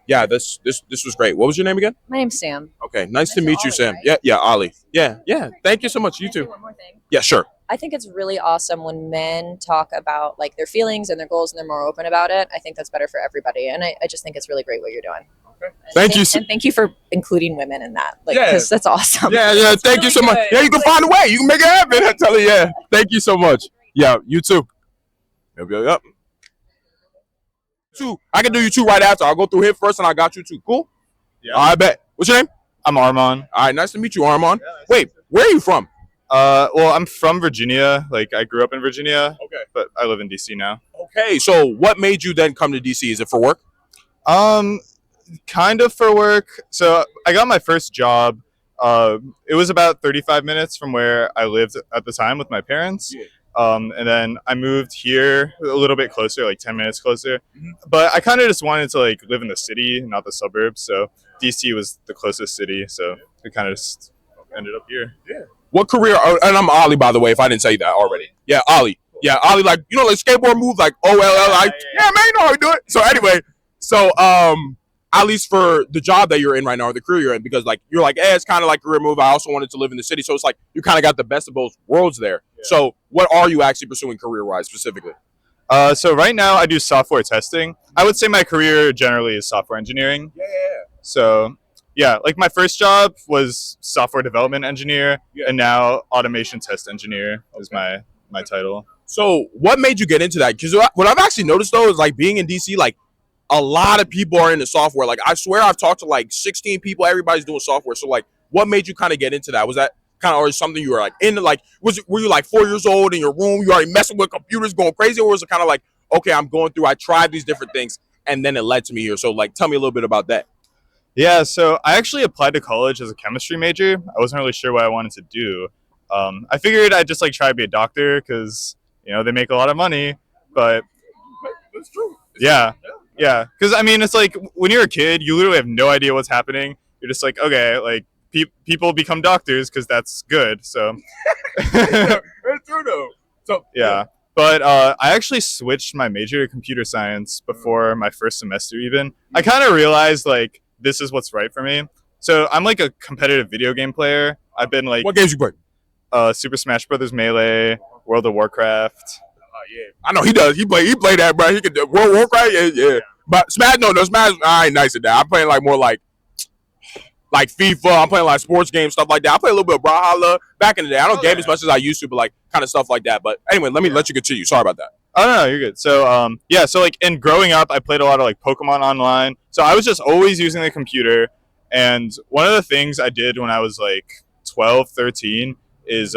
yeah, this was great. What was your name again? My name's Sam. Okay, nice to meet you, Sam. Right? Yeah, Ollie. Yeah. Thank you so much. You too. One more thing. Yeah, sure. I think it's really awesome when men talk about like their feelings and their goals and they're more open about it. I think that's better for everybody. And I just think it's really great what you're doing. Okay. Thank you. And thank you for including women in that. Like, because that's awesome. Yeah. That's thank you so much. Yeah, you can find a way. You can make it happen. I tell you, yeah. Thank you so much. Yeah, you too. Yep. Two. I can do you two right after. I'll go through him first and I got you two. Cool? Yeah. I bet. What's your name? I'm Armon. All right, nice to meet you, Armon. Yeah, wait, where are you from? Well, I'm from Virginia. Like, I grew up in Virginia. Okay. But I live in DC now. Okay, so what made you then come to DC? Is it for work? Kind of for work. So I got my first job. It was about 35 minutes from where I lived at the time with my parents. Yeah. And then I moved here a little bit closer, like 10 minutes closer. Mm-hmm. But I kind of just wanted to like live in the city, not the suburbs. So DC was the closest city. So we kind of just ended up here. Yeah. What career? And I'm Ollie, by the way, if I didn't say that already. Yeah, Ollie. Yeah, Ollie, like, you know, like skateboard move, like OLL. Yeah, man, you know how we do it. So anyway, at least for the job that you're in right now, or the career you're in, because like you're like, it's kind of like a career move. I also wanted to live in the city, so it's like you kind of got the best of both worlds there. Yeah. So, what are you actually pursuing career-wise specifically? So right now I do software testing. I would say my career generally is software engineering. Yeah. So yeah, like my first job was software development engineer, and now automation test engineer is my title. So what made you get into that? Because what I've actually noticed though is like being in DC, like a lot of people are into software. Like I swear I've talked to like 16 people. Everybody's doing software. So like, what made you kind of get into that? Was that kind of or something you were like into? Like, were you like 4 years old in your room? You already messing with computers, going crazy, or was it kind of like, okay, I'm going through. I tried these different things, and then it led to me here. So like, tell me a little bit about that. Yeah, so I actually applied to college as a chemistry major. I wasn't really sure what I wanted to do. I figured I'd just like try to be a doctor because they make a lot of money. But That's true. yeah, yeah, because I mean, it's like when you're a kid, you literally have no idea what's happening. You're just like, okay, like people become doctors because that's good. So It's true though. So yeah. But I actually switched my major to computer science before my first semester even. I kind of realized like this is what's right for me. So I'm like a competitive video game player. I've been like what games you play? Super Smash Brothers Melee, World of Warcraft. Yeah, I know he does. He play that, bro. He could do World of Warcraft. Yeah. But Smash, no, Smash. I ain't nice at that. I'm playing like more like FIFA. I'm playing like sports games, stuff like that. I play a little bit of Brawlhalla back in the day. I don't game as much as I used to, but like kind of stuff like that. But anyway, let me let you continue. Sorry about that. Oh no, you're good. So yeah, so like in growing up, I played a lot of like Pokemon online. So I was just always using the computer. And one of the things I did when I was like 12, 13 is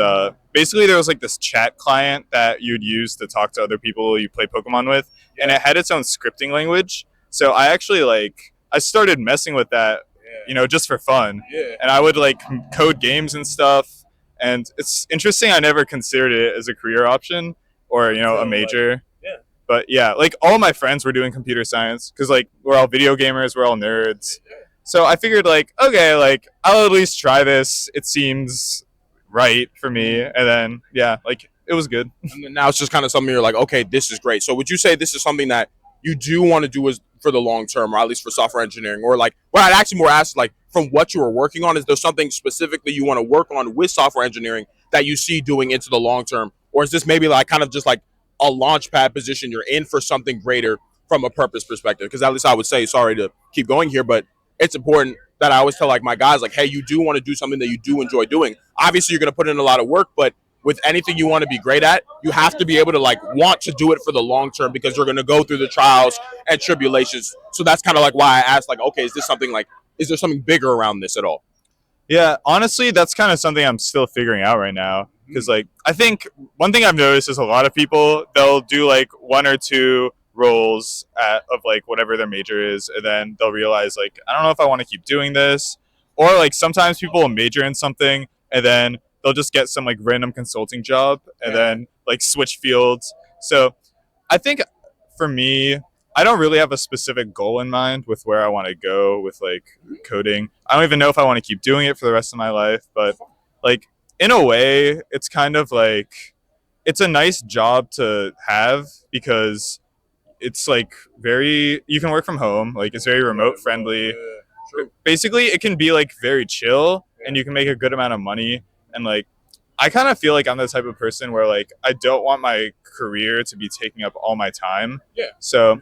basically there was like this chat client that you'd use to talk to other people you play Pokemon with, and it had its own scripting language. So I actually I started messing with that, just for fun. Yeah. And I would like code games and stuff. And it's interesting. I never considered it as a career option or a major. Yeah. But yeah, like all my friends were doing computer science because like we're all video gamers, we're all nerds. So I figured like, okay, like I'll at least try this. It seems right for me. And then yeah, like it was good. And then now it's just kind of something you're like, okay, this is great. So would you say this is something that you do want to do as for the long term, or at least for software engineering, or like what I'd actually more ask, like from what you were working on, is there something specifically you want to work on with software engineering that you see doing into the long term, or is this maybe like kind of just like a launch pad position you're in for something greater from a purpose perspective? Because at least I would say, sorry to keep going here, but it's important that I always tell like my guys, like, hey, you do want to do something that you do enjoy doing. Obviously, you're going to put in a lot of work, but with anything you want to be great at, you have to be able to like want to do it for the long term because you're going to go through the trials and tribulations. So that's kind of like why I asked, like, okay, is there something bigger around this at all? Yeah, honestly, that's kind of something I'm still figuring out right now. Because like I think one thing I've noticed is a lot of people, they'll do like one or two roles of like whatever their major is, and then they'll realize like I don't know if I want to keep doing this. Or like sometimes people will major in something and then they'll just get some like random consulting job and then like switch fields. So I think for me, I don't really have a specific goal in mind with where I want to go with like coding. I don't even know if I want to keep doing it for the rest of my life, but like in a way, it's kind of like it's a nice job to have because it's like you can work from home, like it's very remote friendly. Basically, it can be like very chill and you can make a good amount of money. And like I kind of feel like I'm the type of person where like I don't want my career to be taking up all my time. Yeah. So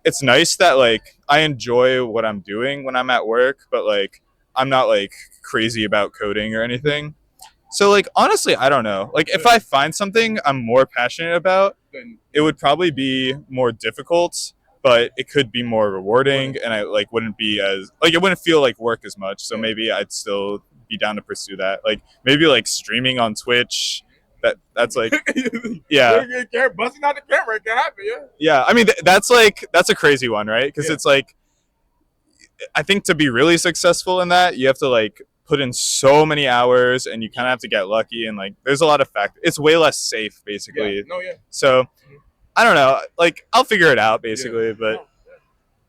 it's nice that like I enjoy what I'm doing when I'm at work, but like I'm not like crazy about coding or anything. So like honestly, I don't know. Like if I find something I'm more passionate about, it would probably be more difficult, but it could be more rewarding and I like wouldn't be as like it wouldn't feel like work as much. So maybe I'd still be down to pursue that. Like maybe like streaming on Twitch. That's like yeah. Busting out the camera, it can happen, yeah. Yeah, I mean that's a crazy one, right? Because it's like I think to be really successful in that, you have to like put in so many hours and you kind of have to get lucky and like there's a lot of factors. It's way less safe basically. Yeah. No, yeah. So I don't know. Like I'll figure it out basically, but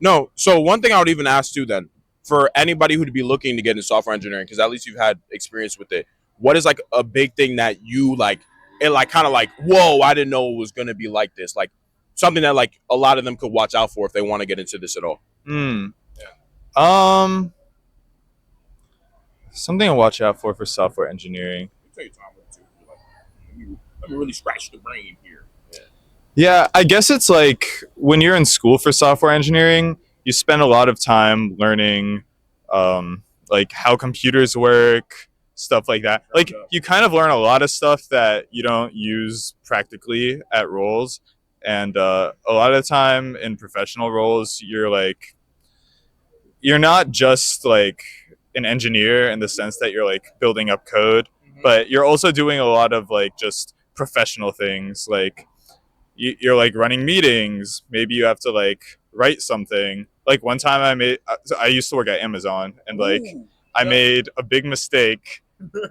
no. So one thing I would even ask too then, for anybody who'd be looking to get into software engineering, because at least you've had experience with it, what is like a big thing that you like, it like kind of like, whoa, I didn't know it was going to be like this. Like something that like a lot of them could watch out for if they want to get into this at all. Something to watch out for software engineering. Let me really scratch the brain here. Yeah, I guess it's like when you're in school for software engineering, you spend a lot of time learning like how computers work, stuff like that. Like you kind of learn a lot of stuff that you don't use practically at roles. And a lot of the time in professional roles, you're not just like an engineer in the sense that you're like building up code, but you're also doing a lot of like just professional things like you're like running meetings. Maybe you have to like write something. Like one time I used to work at Amazon and like I made a big mistake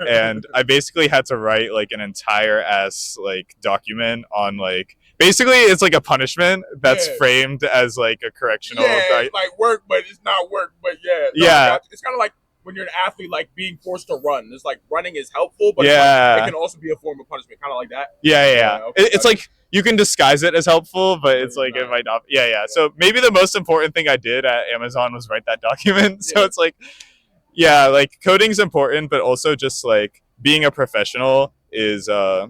and I basically had to write like an entire ass like document on like basically it's like a punishment that's framed as like a correctional. It's like work, but it's not work. But it's kind of like when you're an athlete, like being forced to run. It's like running is helpful, but it can also be a form of punishment, kind of like that. Okay, It's like you can disguise it as helpful, but it's like it might not. So maybe the most important thing I did at Amazon was write that document. So it's like, like coding's important, but also just like being a professional is I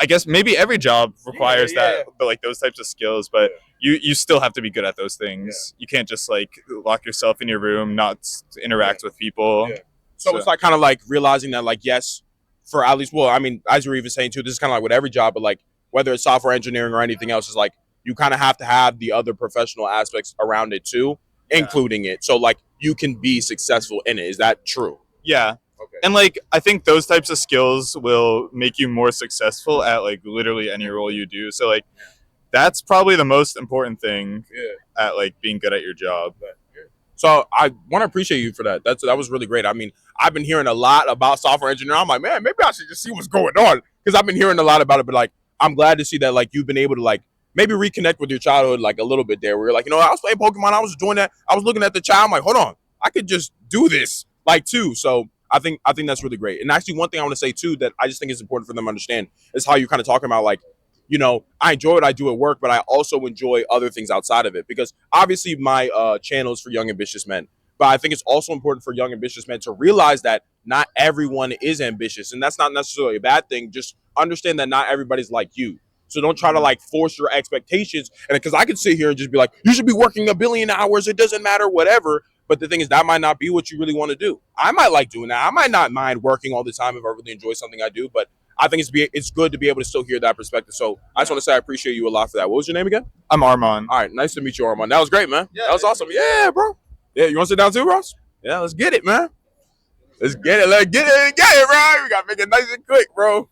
guess maybe every job requires that, but like those types of skills, but you still have to be good at those things. You can't just like lock yourself in your room, not interact with people. So it's like kind of like realizing that, like, yes, for at least, well, I mean, as you were even saying too, this is kind of like with every job, but like whether it's software engineering or anything else, is like you kind of have to have the other professional aspects around it too, including it. So like you can be successful in it. Is that true? Yeah. Okay. And like I think those types of skills will make you more successful at like literally any role you do. So like that's probably the most important thing at like being good at your job. So I want to appreciate you for that. That was really great. I mean, I've been hearing a lot about software engineering. I'm like, man, maybe I should just see what's going on because I've been hearing a lot about it. But like, I'm glad to see that like you've been able to like maybe reconnect with your childhood like a little bit there. Where you're like, I was playing Pokemon. I was doing that. I was looking at the child. I'm like, hold on, I could just do this like too. So I think that's really great. And actually, one thing I want to say too that I just think is important for them to understand is how you're kind of talking about like, I enjoy what I do at work, but I also enjoy other things outside of it because obviously my channel is for young ambitious men. But I think it's also important for young ambitious men to realize that not everyone is ambitious, and that's not necessarily a bad thing. Just understand that not everybody's like you. So don't try to like force your expectations. And because I could sit here and just be like, you should be working 1 billion hours. It doesn't matter, whatever. But the thing is, that might not be what you really want to do. I might like doing that. I might not mind working all the time if I really enjoy something I do. But I think it's good to be able to still hear that perspective. So I just want to say I appreciate you a lot for that. What was your name again? I'm Armand. All right, nice to meet you, Armand. That was great, man. That was awesome. Yeah, bro. Yeah, you want to sit down too, Ross? Yeah, let's get it, man. Let's get it, bro. We got to make it nice and quick, bro.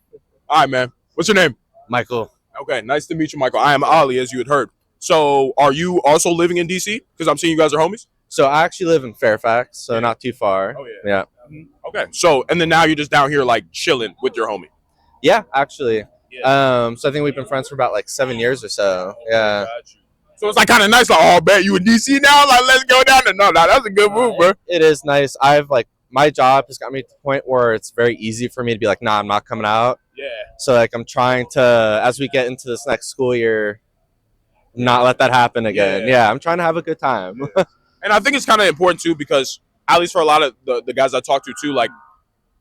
All right, man. What's your name? Michael. Okay, nice to meet you, Michael. I am Ali, as you had heard. So are you also living in D.C.? Because I'm seeing you guys are homies. So I actually live in Fairfax, so not too far. Oh, yeah. Okay, so, and then now you're just down here, like, chilling with your homie. Yeah, actually. So I think we've been friends for about, like, 7 years or so. Yeah. So it's, like, kind of nice, like, oh, bet you in D.C. now? Like, let's go down there. No, that's a good move, bro. It is nice. My job has got me to the point where it's very easy for me to be like, nah, I'm not coming out. Yeah. So, like, I'm trying to, as we get into this next school year, not let that happen again. Yeah, I'm trying to have a good time. And I think it's kind of important, too, because at least for a lot of the guys I talk to, too, like,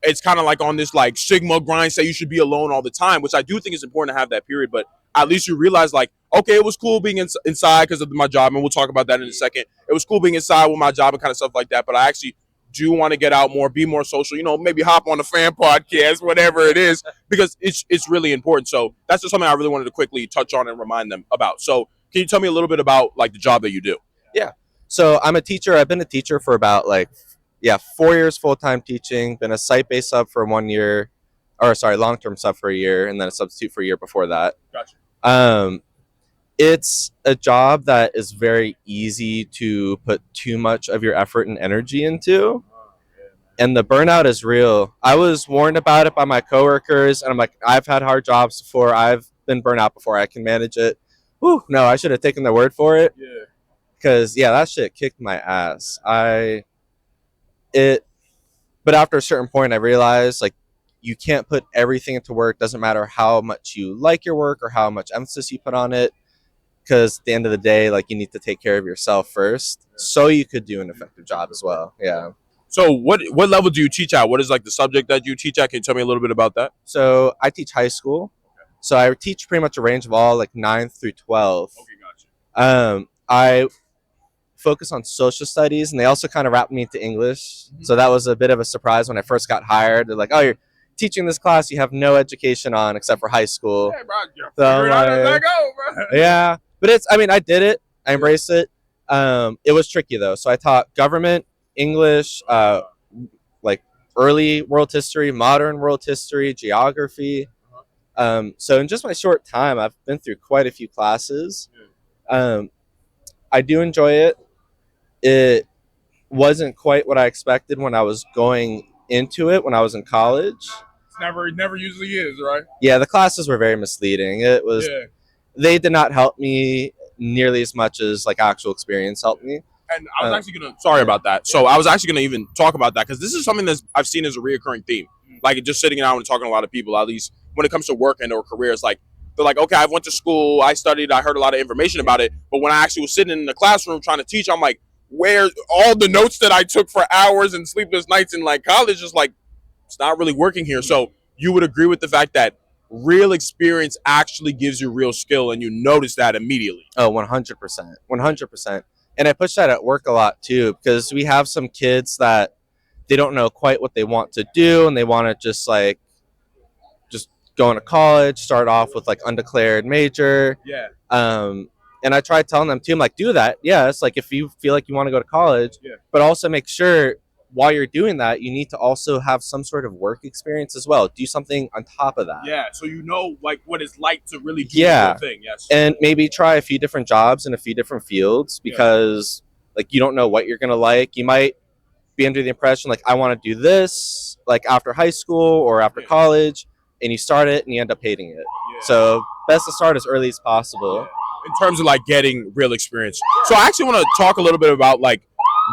it's kind of like on this, like, Sigma grind, say you should be alone all the time, which I do think is important to have that period. But at least you realize, like, okay, it was cool being inside because of my job, and we'll talk about that in a second. It was cool being inside with my job and kind of stuff like that, but I actually do want to get out more, be more social, maybe hop on the FYAM podcast, whatever it is, because it's really important. So that's just something I really wanted to quickly touch on and remind them about. So can you tell me a little bit about, like, the job that you do? Yeah. So I'm a teacher. I've been a teacher for about 4 years full-time teaching, been a site-based sub for 1 year, long-term sub for a year, and then a substitute for a year before that. Gotcha. It's a job that is very easy to put too much of your effort and energy into. And the burnout is real. I was warned about it by my coworkers, and I'm like, I've had hard jobs before. I've been burnt out before. I can manage it. Whew, no, I should have taken their word for it. Yeah. Because, that shit kicked my ass. But after a certain point, I realized, like, you can't put everything into work. Doesn't matter how much you like your work or how much emphasis you put on it. Because at the end of the day, like, you need to take care of yourself first so you could do an effective job as well. Yeah. So what level do you teach at? What is, like, the subject that you teach at? Can you tell me a little bit about that? So I teach high school. So I teach pretty much a range of all like 9th through 12th. Okay, gotcha. I focus on social studies, and they also kind of wrapped me into English. So that was a bit of a surprise when I first got hired. They're like, "Oh, you're teaching this class you have no education on except for high school." Yeah, bro. So Figure it out as I go, bro. yeah, but I did it. I embraced it. It was tricky though. So I taught government, English, like early world history, modern world history, geography. So in just my short time, I've been through quite a few classes. I do enjoy it. It wasn't quite what I expected when I was going into it when I was in college. It never usually is, right? Yeah, the classes were very misleading. It was They did not help me nearly as much as like actual experience helped me. And I was actually gonna sorry about that. So I was actually gonna even talk about that because this is something that I've seen as a reoccurring theme. Like just sitting down and talking to a lot of people, at least when it comes to work and or careers, like they're like, okay, I went to school, I studied, I heard a lot of information about it, but when I actually was sitting in the classroom trying to teach, I'm like, where all the notes that I took for hours and sleepless nights in like college is like it's not really working here. So you would agree with the fact that real experience actually gives you real skill and you notice that immediately. Oh, 100%. 100%. And I push that at work a lot too, because we have some kids that they don't know quite what they want to do and they want to just go into college, start off with like undeclared major. Yeah. And I try telling them too, I'm like, do that. Yes. Like if you feel like you want to go to college, but also make sure while you're doing that, you need to also have some sort of work experience as well. Do something on top of that. Yeah. So you know like what it's like to really do the thing. Yes. And maybe try a few different jobs in a few different fields because like you don't know what you're gonna like. You might be under the impression like I want to do this like after high school or after college, and you start it and you end up hating it. So best to start as early as possible. In terms of like getting real experience. So I actually want to talk a little bit about like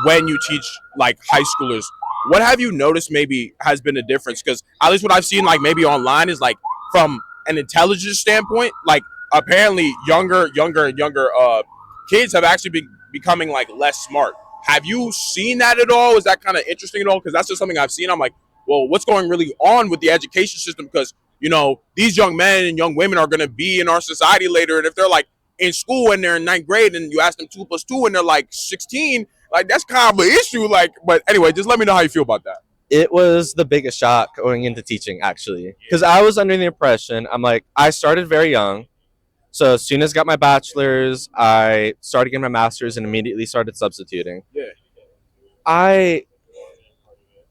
when you teach like high schoolers, what have you noticed maybe has been a difference? Because at least what I've seen like maybe online is like from an intelligence standpoint, like apparently younger kids have actually been becoming like less smart. Have you seen that at all? Is that kind of interesting at all? Because that's just something I've seen. I'm like, well, what's going really on with the education system? Because, you know, these young men and young women are going to be in our society later. And if they're like in school and they're in 9th grade and you ask them 2 + 2 and they're like 16, like that's kind of an issue. Like, but anyway, just let me know how you feel about that. It was the biggest shock going into teaching, actually, because I was under the impression, I'm like, I started very young. So as soon as I got my bachelor's, I started getting my master's and immediately started substituting.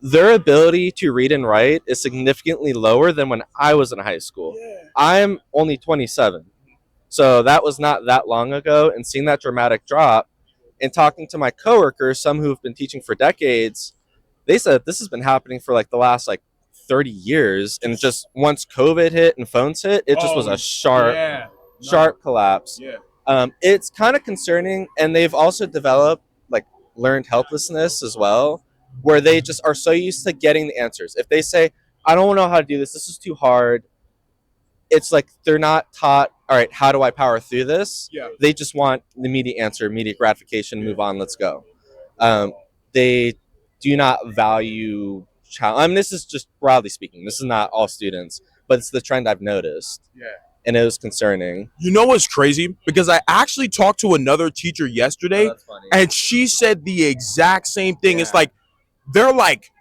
Their ability to read and write is significantly lower than when I was in high school. I'm only 27. So that was not that long ago. And seeing that dramatic drop and talking to my coworkers, some who've been teaching for decades, they said this has been happening for like the last like 30 years. And just once COVID hit and phones hit, it just was a sharp collapse. It's kind of concerning. And they've also developed like learned helplessness as well, where they just are so used to getting the answers. If they say, I don't know how to do this, this is too hard, it's like they're not taught, all right, how do I power through this? They just want the immediate answer, immediate gratification, move on, let's go. They do not value challenge. I mean, this is just broadly speaking. This is not all students, but it's the trend I've noticed. And it was concerning. You know what's crazy? Because I actually talked to another teacher yesterday, and she said the exact same thing. It's like, they're like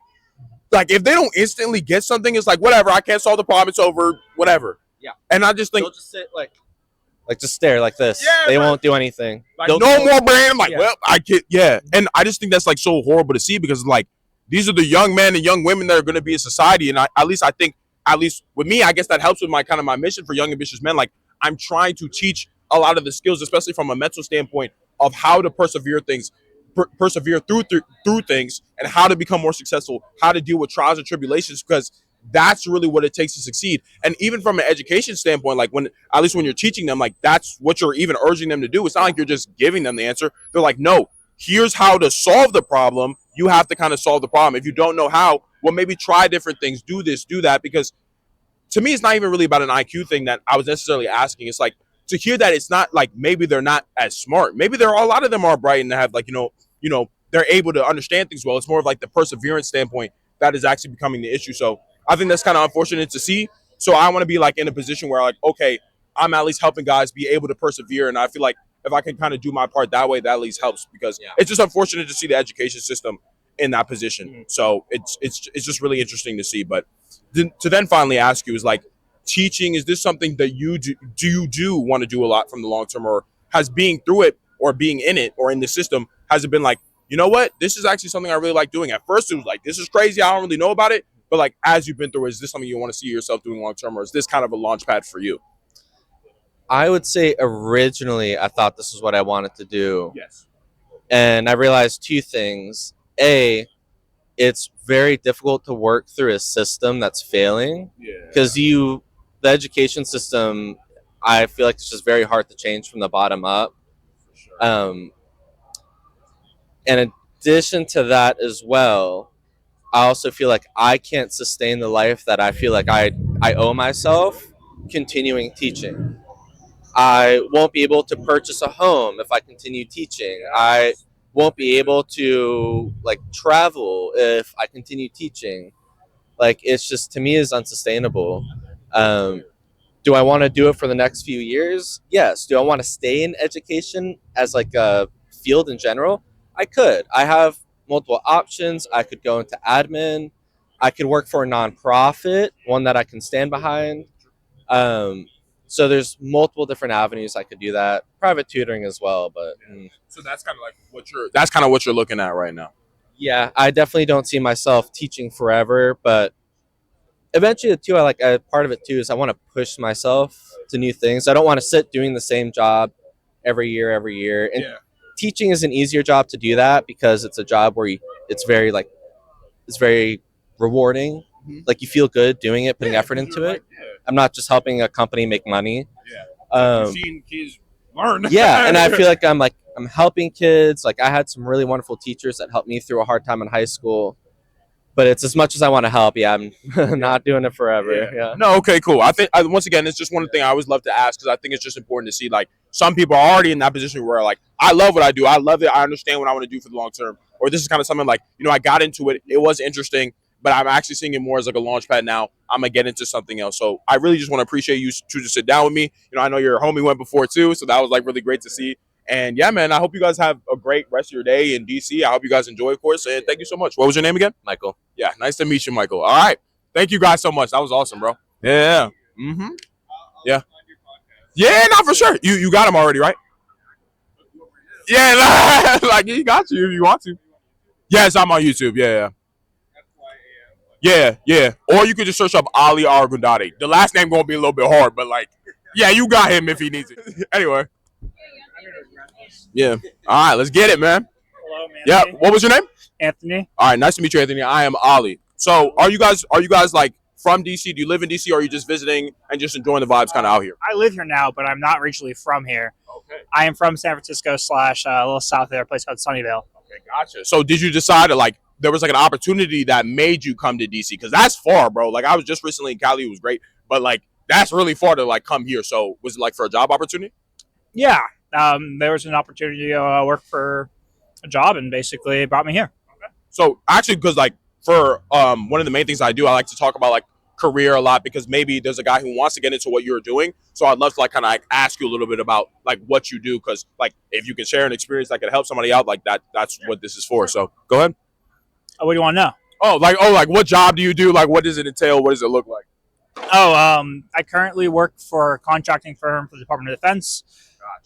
if they don't instantly get something, it's like, whatever, I can't solve the problem, it's over, whatever. And I just think they'll just sit like just stare like this. They won't do anything. Like, no more brain. I'm like, well, I get, and I just think that's like so horrible to see, because like these are the young men and young women that are going to be in society. And at least with me, I guess that helps with my kind of my mission for young ambitious men. Like, I'm trying to teach a lot of the skills, especially from a mental standpoint, of how to persevere through things, and how to become more successful, how to deal with trials and tribulations, because that's really what it takes to succeed. And even from an education standpoint, like when you're teaching them, like that's what you're even urging them to do. It's not like you're just giving them the answer. They're like, no, here's how to solve the problem. You have to kind of solve the problem. If you don't know how, well, maybe try different things, do this, do that. Because to me, it's not even really about an IQ thing that I was necessarily asking. It's like to hear that it's not like maybe they're not as smart. Maybe a lot of them are bright and have like, you know, they're able to understand things well. It's more of like the perseverance standpoint that is actually becoming the issue. So I think that's kind of unfortunate to see. So I want to be like in a position where like, okay, I'm at least helping guys be able to persevere. And I feel like if I can kind of do my part that way, that at least helps, because it's just unfortunate to see the education system in that position. So it's just really interesting to see. But to then finally ask you is like, teaching, is this something that you do want to do a lot from the long term, or has being through it or being in it or in the system, has it been like, you know what, this is actually something I really like doing? At first it was like, this is crazy, I don't really know about it, but like as you've been through it, is this something you want to see yourself doing long term, or is this kind of a launch pad for you? I would say originally I thought this is what I wanted to do. Yes. And I realized two things. A, it's very difficult to work through a system that's failing, because the education system, I feel like it's just very hard to change from the bottom up. In addition to that as well, I also feel like I can't sustain the life that I feel like I owe myself continuing teaching. I won't be able to purchase a home if I continue teaching. I won't be able to like travel if I continue teaching. Like, it's just, to me, is unsustainable. Do I want to do it for the next few years? Yes. Do I want to stay in education as like a field in general? I could. I have multiple options. I could go into admin. I could work for a nonprofit, one that I can stand behind. So there's multiple different avenues I could do that. Private tutoring as well, but So that's kind of like what you're looking at right now. yeah, I definitely don't see myself teaching forever, but eventually too, part of it too is I want to push myself to new things. I don't want to sit doing the same job every year. And teaching is an easier job to do that, because it's a job where it's very rewarding. Like, you feel good doing it, putting effort into it. I'm not just helping a company make money. You've seen kids learn. Yeah, and I feel like I'm helping kids. Like, I had some really wonderful teachers that helped me through a hard time in high school. But it's as much as I want to help. Yeah, I'm not doing it forever. Yeah. No, okay, cool. I think once again, it's just one thing I always love to ask, because I think it's just important to see, like, some people are already in that position where like, I love what I do, I love it, I understand what I want to do for the long term, or this is kind of something like, you know, I got into it, it was interesting, but I'm actually seeing it more as like a launch pad now. I'm gonna get into something else. So I really just want to appreciate you to sit down with me. You know, I know your homie went before too, so that was like really great to see. And yeah, man, I hope you guys have a great rest of your day in DC. I hope you guys enjoy, of course. And thank you so much. What was your name again? Michael. Yeah, nice to meet you, Michael. All right. Thank you guys so much. That was awesome, bro. Yeah. Mm-hmm. Yeah. Yeah, not for sure. You got him already, right? Yeah, like he got you if you want to. Yes, I'm on YouTube. Yeah. Or you could just search up Ali Argundati. The last name gonna be a little bit hard, but like, yeah, you got him if he needs it. Anyway. Yeah. All right, let's get it, man. Hello, man. Yeah. What was your name? Anthony. All right, nice to meet you, Anthony. I am Ali. So, are you guys like from DC? Do you live in DC, or are you just visiting and just enjoying the vibes kind of out here? I live here now, but I'm not originally from here. Okay. I am from San Francisco / a little south there, a place called Sunnyvale. Okay, gotcha. So, did you decide to like there was like an opportunity that made you come to DC? Because that's far, bro. Like, I was just recently in Cali, it was great, but like that's really far to like come here. So, was it like for a job opportunity? Yeah. There was an opportunity to work for a job, and basically it brought me here. So actually, because like for one of the main things I do, I like to talk about like career a lot, because maybe there's a guy who wants to get into what you're doing. So I'd love to like kind of like ask you a little bit about like what you do, because like if you can share an experience that could help somebody out, like that's what this is for. So go ahead. What do you want to know? Like what job do you do? Like what does it entail? What does it look like? I currently work for a contracting firm for the Department of Defense.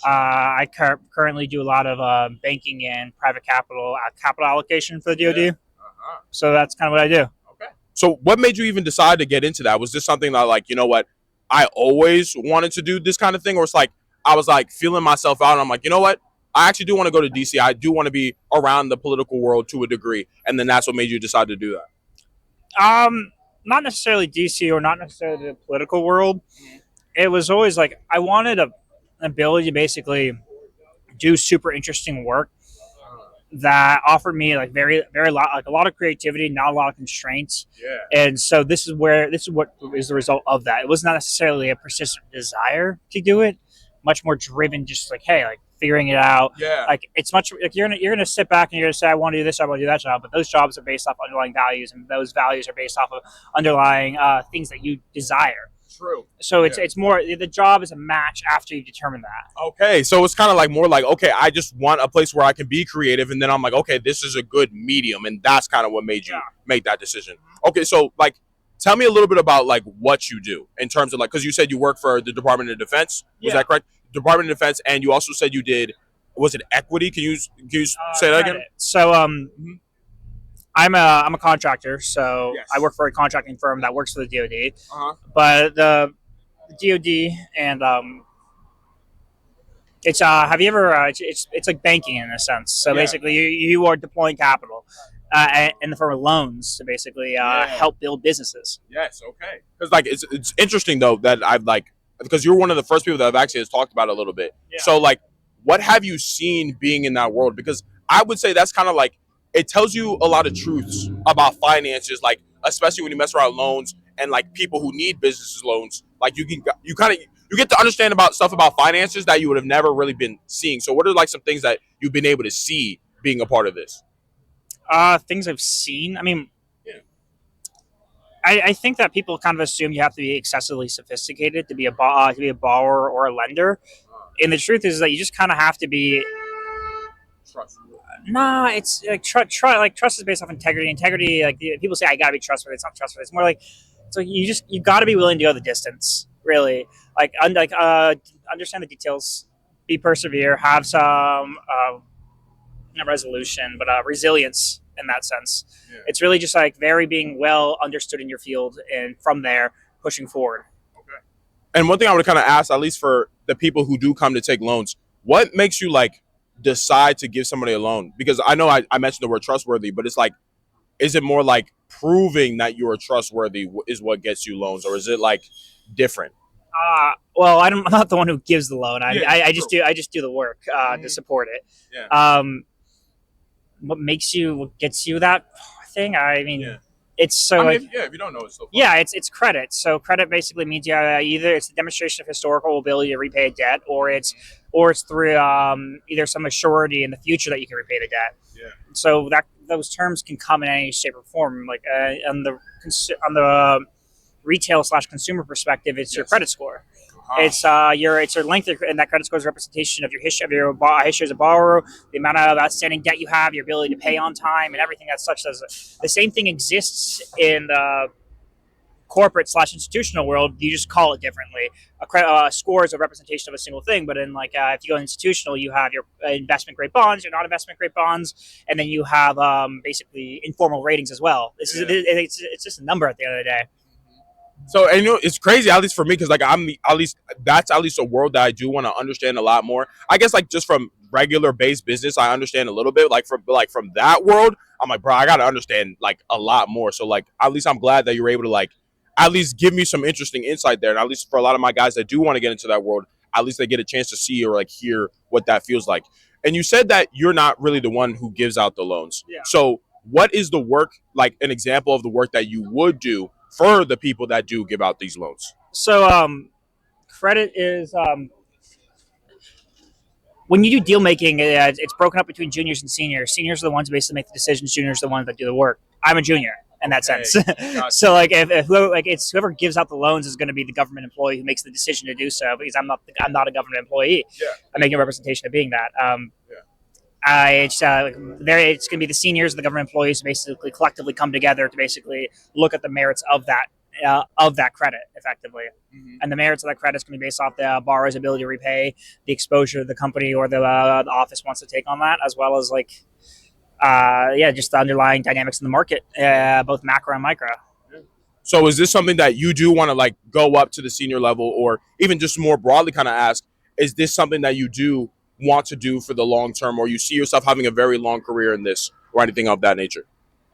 Gotcha. I currently do a lot of banking and private capital allocation for the DoD. Yeah. Uh-huh. So that's kind of what I do. Okay. So what made you even decide to get into that? Was this something that like, you know what, I always wanted to do this kind of thing? Or it's like I was like feeling myself out and I'm like, you know what, I actually do want to go to DC. I do want to be around the political world to a degree. And then that's what made you decide to do that. Not necessarily DC or not necessarily the political world. It was always like I wanted an ability to basically do super interesting work that offered me like very lot, like a lot of creativity, not a lot of constraints. Yeah. And so this is what is the result of that. It was not necessarily a persistent desire to do it, much more driven, just like, hey, like figuring it out. Yeah. Like it's much like you're gonna sit back and you're gonna say, I want to do this, I want to do that job, but those jobs are based off underlying values, and those values are based off of underlying things that you desire. True. So it's more the job is a match after you determine that. Okay, so it's kind of like more like, okay, I just want a place where I can be creative, and then I'm like, okay, this is a good medium, and that's kind of what made you make that decision. Okay, so like, tell me a little bit about like what you do in terms of like, because you said you work for the Department of Defense. Was that correct? Department of Defense, and you also said you did, was it equity? Can you say that again? So I'm a contractor, so I work for a contracting firm that works for the DoD. But the DoD and it's have you ever it's like banking in a sense. So basically, you are deploying capital in the form of loans to basically help build businesses. Yes, okay. Because like it's interesting though that I've like, because you're one of the first people that I've actually has talked about it a little bit. Yeah. So like, what have you seen being in that world? Because I would say that's kind of like, it tells you a lot of truths about finances, like especially when you mess around loans and like people who need businesses loans. Like you get to understand about stuff about finances that you would have never really been seeing. So what are like some things that you've been able to see being a part of this? Things I've seen. I mean, I think that people kind of assume you have to be excessively sophisticated to be a borrower or a lender, and the truth is that you just kind of have to be. Nah, it's like trust is based off integrity. Integrity, like people say, I gotta be trustworthy. It's not trustworthy. It's more like, so you got to be willing to go the distance. Really, understand the details, be persevere, have some not resolution, but resilience in that sense. Yeah. It's really just like very being well understood in your field, and from there pushing forward. Okay. And one thing I would kind of ask, at least for the people who do come to take loans, what makes you like decide to give somebody a loan? Because I know I mentioned the word trustworthy, but it's like, is it more like proving that you are trustworthy is what gets you loans, or is it like different? Well, I'm not the one who gives the loan. I just do the work to support it. Yeah. What gets you that thing? I mean, it's so if you don't know, it's so fun. Yeah, it's credit. So credit basically means you either it's a demonstration of historical ability to repay a debt, or it's through either some assurity in the future that you can repay the debt. Yeah. So that those terms can come in any shape or form. Like on the retail / consumer perspective, it's your credit score. It's your length, and that credit score is a representation of your history as a borrower, the amount of outstanding debt you have, your ability to pay on time, and everything as such. The same thing exists in the corporate / institutional world. You just call it differently. A score is a representation of a single thing, but in like if you go institutional, you have your investment grade bonds, your non-investment grade bonds, and then you have basically informal ratings as well. It's just a number at the end of the day. So, and it's crazy, at least for me, because like that's at least a world that I do want to understand a lot more. I guess like just from regular based business, I understand a little bit. Like from that world, I'm like, bro, I gotta understand like a lot more. So like, at least I'm glad that you're able to like at least give me some interesting insight there. And at least for a lot of my guys that do want to get into that world, at least they get a chance to see or like hear what that feels like. And you said that you're not really the one who gives out the loans. Yeah. So what is the work, like an example of the work that you would do for the people that do give out these loans? So credit is when you do deal making, it's broken up between juniors and seniors. Seniors are the ones who basically make the decisions. Juniors are the ones that do the work. I'm a junior in that sense. Gotcha. So like if whoever gives out the loans is going to be the government employee who makes the decision to do so, because I'm not a government employee. Yeah. I'm making a representation of being that. It's going to be the seniors, the government employees, basically collectively come together to basically look at the merits of that credit effectively. Mm-hmm. And the merits of that credit is going to be based off the borrower's ability to repay, the exposure the company or the office wants to take on that, as well as like, just the underlying dynamics in the market, both macro and micro. So is this something that you do want to like go up to the senior level, or even just more broadly kind of ask, is this something that you do want to do for the long term, or you see yourself having a very long career in this or anything of that nature?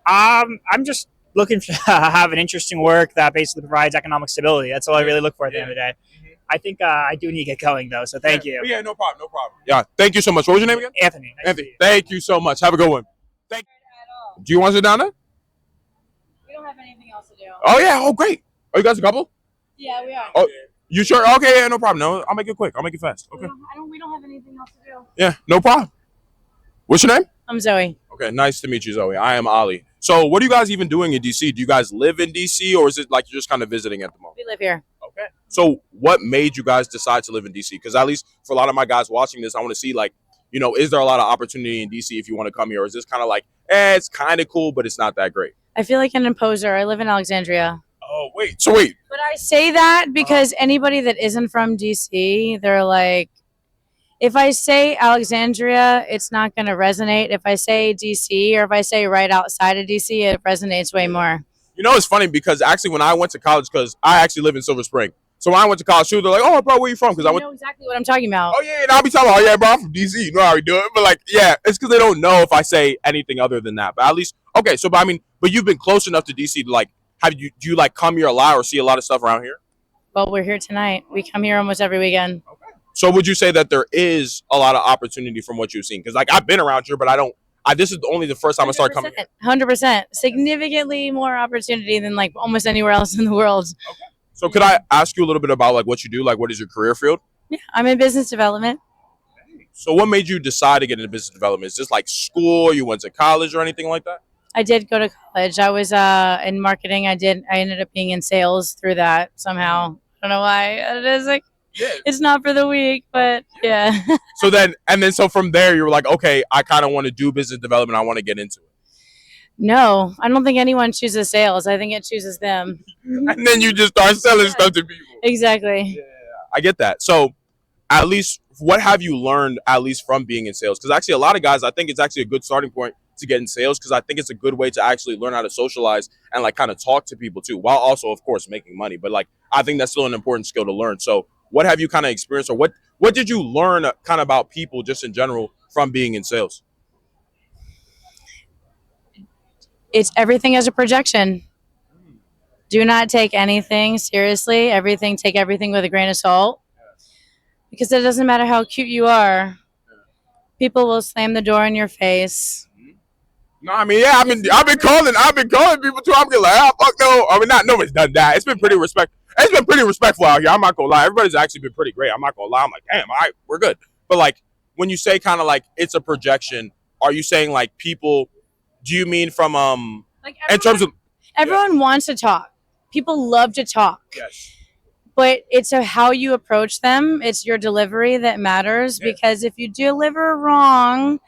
I'm just looking to have an interesting work that basically provides economic stability. That's all I really look for at the end of the day. Mm-hmm. I think I do need to get going though, so thank you. Yeah, no problem. Yeah, thank you so much. What was your name again? Anthony. Anthony, thank you so much. Have a good one. Thank you. Do you want to sit down there? We don't have anything else to do. Oh yeah, oh great. Are you guys a couple? Yeah, we are. Oh, you sure? Okay, yeah, no problem. No, I'll make it quick. I'll make it fast. Okay. We don't have anything else to do. Yeah, no problem. What's your name? I'm Zoe. Okay, nice to meet you, Zoe. I am Ali. So what are you guys even doing in DC? Do you guys live in DC, or is it like you're just kind of visiting at the moment? We live here. Okay. Okay. So what made you guys decide to live in DC? Because at least for a lot of my guys watching this, I want to see like, is there a lot of opportunity in DC if you want to come here? Or is this kind of like, it's kind of cool, but it's not that great? I feel like an imposer. I live in Alexandria. Oh, wait. So wait. But I say that because anybody that isn't from DC, they're like, if I say Alexandria, it's not going to resonate. If I say DC or if I say right outside of DC, it resonates way more. It's funny because actually when I went to college, because I actually live in Silver Spring. So when I went to college too, they're like, oh, bro, where you from? Because I know exactly what I'm talking about. Oh, yeah, and I'll be talking about, oh, yeah, bro, I'm from DC. You know how we do it. But, like, yeah, it's because they don't know if I say anything other than that. But at least, okay, so, but you've been close enough to DC to, like, do you, like, come here a lot or see a lot of stuff around here? Well, we're here tonight. We come here almost every weekend. Okay. So would you say that there is a lot of opportunity from what you've seen? Because, like, I've been around here, but this is only the first time I started coming here. 100%. Significantly more opportunity than, like, almost anywhere else in the world. Okay. So could I ask you a little bit about like what you do? Like what is your career field? Yeah, I'm in business development. So what made you decide to get into business development? Is this like school? You went to college or anything like that? I did go to college. I was in marketing. I ended up being in sales through that somehow. I don't know why. It is like it's not for the weak, but yeah. So from there you were like, okay, I kind of want to do business development. I want to get into it. No, I don't think anyone chooses sales. I think it chooses them. And then you just start selling stuff to people. Exactly. Yeah, I get that. So at least what have you learned at least from being in sales? Because actually a lot of guys, I think it's actually a good starting point to get in sales because I think it's a good way to actually learn how to socialize and like kind of talk to people too, while also, of course, making money. But like I think that's still an important skill to learn. So what have you kind of experienced or what did you learn kind of about people just in general from being in sales? It's everything as a projection. Do not take anything seriously. Take everything with a grain of salt. Because it doesn't matter how cute you are. People will slam the door in your face. No, I mean, yeah, I've been calling people too. I'm getting like, fuck no. I mean, nobody's done that. It's been pretty respectful out here. I'm not gonna lie. Everybody's actually been pretty great. I'm not gonna lie. I'm like, damn, all right, we're good. But like, when you say kind of like it's a projection, are you saying like people? Do you mean from like in terms of everyone wants to talk. People love to talk. Yes. But it's how you approach them. It's your delivery that matters because if you deliver wrong,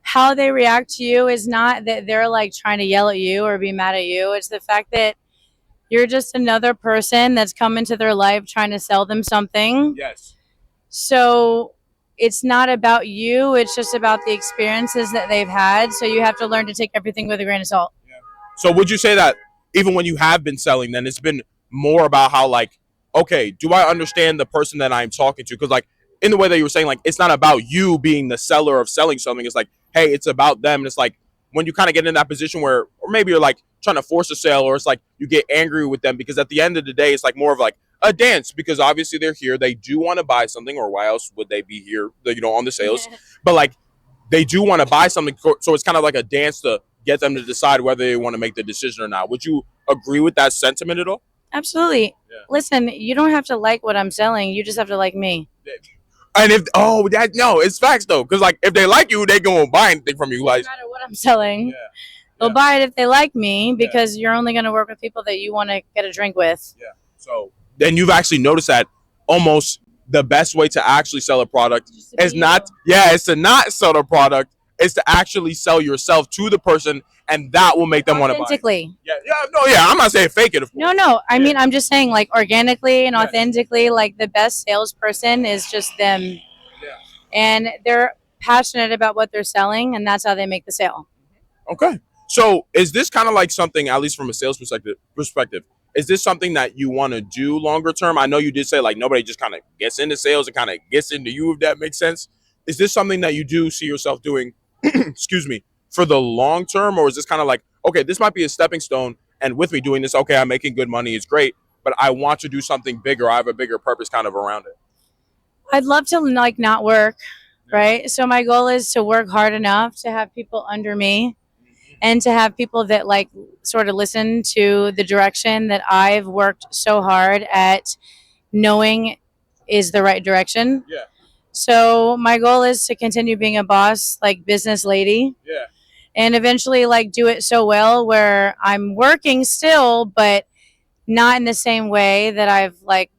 how they react to you is not that they're like trying to yell at you or be mad at you. It's the fact that you're just another person that's come into their life trying to sell them something. Yes. So it's not about you. It's just about the experiences that they've had. So you have to learn to take everything with a grain of salt. Yeah. So would you say that even when you have been selling, then it's been more about how like, okay, do I understand the person that I'm talking to? Because like in the way that you were saying, like, it's not about you being the seller of selling something. It's like, hey, it's about them. And it's like when you kind of get in that position where, or maybe you're like trying to force a sale or it's like you get angry with them because at the end of the day, it's like more of like a dance because obviously they're here. They do want to buy something or why else would they be here, on the sales? But like they do want to buy something. So it's kind of like a dance to get them to decide whether they want to make the decision or not. Would you agree with that sentiment at all? Absolutely. Yeah. Listen, you don't have to like what I'm selling. You just have to like me. And it's facts though. Because like if they like you, they gonna buy anything from you. Like no matter what I'm selling. They'll buy it if they like me because you're only going to work with people that you want to get a drink with. Yeah. So then you've actually noticed that almost the best way to actually sell a product is it's to not sell the product. It's to actually sell yourself to the person, and that will make them want to buy. Authentically. I'm not saying fake it. Of course. No. I mean, I'm just saying like organically and authentically, like the best salesperson is just them. Yeah. And they're passionate about what they're selling, and that's how they make the sale. Okay. So is this kind of like something, at least from a sales perspective, is this something that you want to do longer term? I know you did say like nobody just kind of gets into sales and kind of gets into you, if that makes sense. Is this something that you do see yourself doing, excuse me, for the long term? Or is this kind of like, okay, this might be a stepping stone and with me doing this, okay, I'm making good money, it's great, but I want to do something bigger. I have a bigger purpose kind of around it. I'd love to like not work, right? So my goal is to work hard enough to have people under me. And to have people that like sort of listen to the direction that I've worked so hard at knowing is the right direction. Yeah. So my goal is to continue being a boss, like business lady. Yeah. And eventually like do it so well where I'm working still, but not in the same way that I've like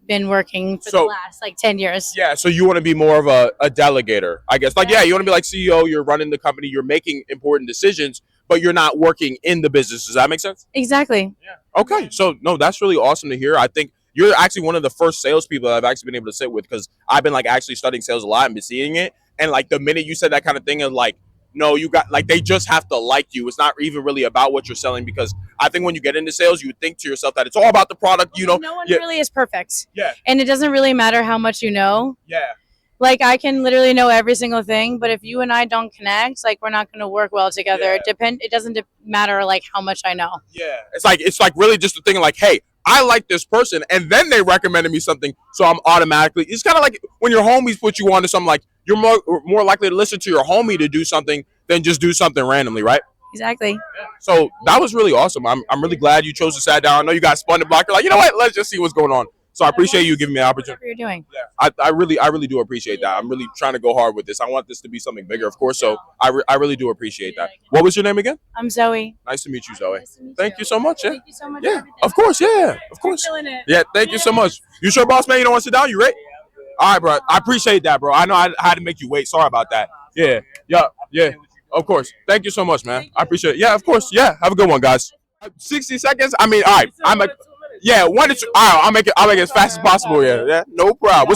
been working for the last like 10 years. Yeah, so you want to be more of a delegator, I guess. Like, yeah, you want to be like CEO, you're running the company, you're making important decisions, but you're not working in the business. Does that make sense? Exactly. Yeah. Okay, so no, that's really awesome to hear. I think you're actually one of the first salespeople that I've actually been able to sit with, because I've been like actually studying sales a lot and been seeing it. And like the minute you said that kind of thing, and like, no, you got like, they just have to like you. It's not even really about what you're selling, because I think when you get into sales, you think to yourself that it's all about the product. You know, no one really is perfect. Yeah. And it doesn't really matter how much you know. Yeah. Like I can literally know every single thing, but if you and I don't connect, like we're not going to work well together. Yeah. It doesn't matter like how much I know. Yeah. It's like really just the thing like, hey, I like this person, and then they recommended me something, so I'm automatically. It's kind of like when your homies put you on to something, like you're more likely to listen to your homie to do something than just do something randomly, right? Exactly. So that was really awesome. I'm really glad you chose to sit down. I know you got spun the block. You're like, you know what? Let's just see what's going on. So I appreciate you giving me the opportunity. Whatever you're doing. Yeah, I really do appreciate that. I'm really trying to go hard with this. I want this to be something bigger, of course. So I really do appreciate that. What was your name again? I'm Zoe. Nice to meet you, Zoe. Nice to meet Thank you so much. Yeah. Thank you so much. Yeah, of course. Yeah, of course. Killing it. Yeah, thank you so much. You sure, boss man? You don't want to sit down? You ready? All right, bro. I appreciate that, bro. I know I had to make you wait. Sorry about that. Yeah. Of course. Thank you so much, man. I appreciate it. Yeah, of course. Yeah. Have a good one, guys. 60 seconds. I mean, all right. I'm like, yeah, 1 to 2. All right, I'll make it as fast as possible. Yeah. No problem.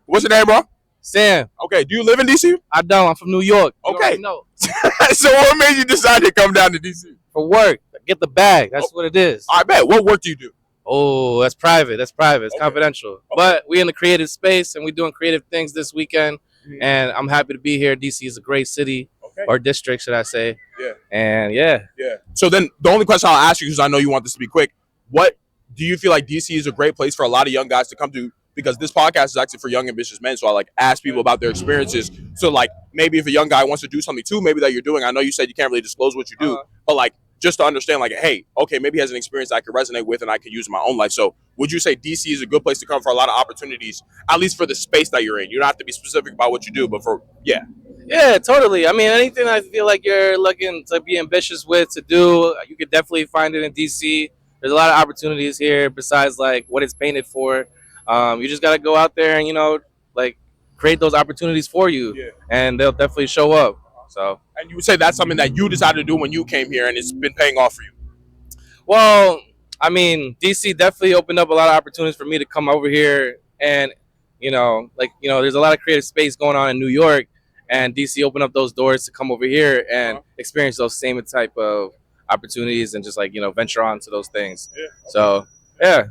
What's your name, bro? Sam. Okay. Do you live in DC? I don't. I'm from New York. Okay. No. So what made you decide to come down to DC? For work. Get the bag. That's what it is. I bet. What work do you do? Oh, that's private. It's Okay. confidential. Okay. But we're in the creative space and we're doing creative things this weekend. Mhm. And I'm happy to be here. DC is a great city, Okay. or district, should I say. Yeah. And yeah. Yeah. So then the only question I'll ask you, because I know you want this to be quick, what do you feel like DC is a great place for a lot of young guys to come to? Because this podcast is actually for young, ambitious men. So I like ask people about their experiences. So like maybe if a young guy wants to do something too, maybe that you're doing, I know you said you can't really disclose what you do, but like just to understand, like, hey, okay, maybe he has an experience I could resonate with and I could use in my own life. So would you say DC is a good place to come for a lot of opportunities, at least for the space that you're in? You don't have to be specific about what you do, but for, yeah. Yeah, totally. I mean, anything I feel like you're looking to be ambitious with, to do, you could definitely find it in DC. There's a lot of opportunities here besides like what it's painted for. You just got to go out there and, like create those opportunities for you, Yeah. and they'll definitely show up. So, And you would say that's something that you decided to do when you came here and it's been paying off for you. well, I mean, DC definitely opened up a lot of opportunities for me to come over here, and there's a lot of creative space going on in New York, and DC opened up those doors to come over here and experience those same type of opportunities and just venture on to those things. Yeah. So yeah,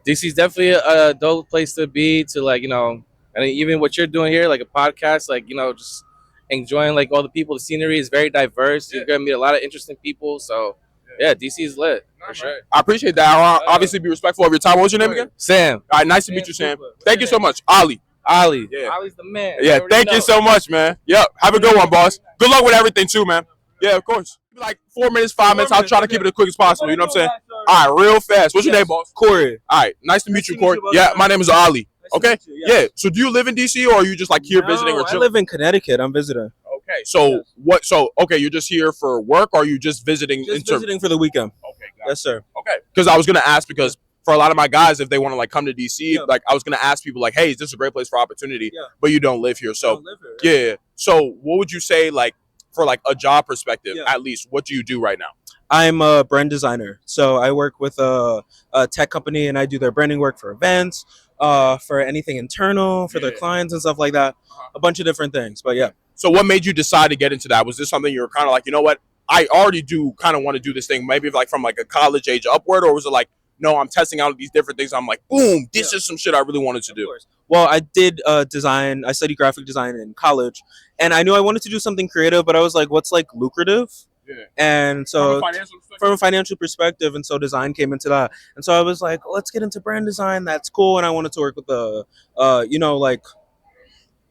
DC is definitely a dope place to be, to and even what you're doing here, like a podcast, just enjoying like all the people. The scenery is very diverse. You're gonna meet a lot of interesting people. So yeah, DC is lit for sure. I appreciate that. I'll obviously be respectful of your time. What was your name again? Sam. All right, nice to meet you, Sam. Thank you so much. Ali. Yeah. Ali's the man. Yeah, thank you so much, man. Yep. Have a good one, boss. Good luck with everything too, man. Yeah, of course. Like 4 minutes, 5 minutes. I'll try to keep it as quick as possible. You know what I'm saying? All right, real fast. What's your name, boss? Corey. All right, nice to meet you, Corey. Yeah, my name is Ali. Okay. Yeah. So do you live in DC, or are you just like here visiting or I chilling? live in Connecticut. I'm visiting. Okay. So what? So okay, you're just here for work, or are you just visiting? Just visiting for the weekend. Okay. Got it. Yes, sir. Okay. Because I was gonna ask, because for a lot of my guys, if they want to like come to DC, like I was gonna ask people like, hey, is this a great place for opportunity? Yeah. But you don't live here, so I don't live here, yeah. So what would you say, like for like a job perspective, Yeah. at least, what do you do right now? I'm a brand designer, so I work with a tech company, and I do their branding work for events, for anything internal, for their Yeah. clients and stuff like that. A bunch of different things, but yeah. So what made you decide to get into that? Was this something you were kind of like, you know what, I already do kind of want to do this thing, maybe like from like a college age upward, or was it like, no, I'm testing out these different things, I'm like, boom, this is some shit I really wanted to do? Well, I did design. I studied graphic design in college, and I knew I wanted to do something creative, but I was like, what's like lucrative? Yeah. And so from a financial financial perspective, and so design came into that, and so I was like, let's get into brand design. That's cool, and I wanted to work with a like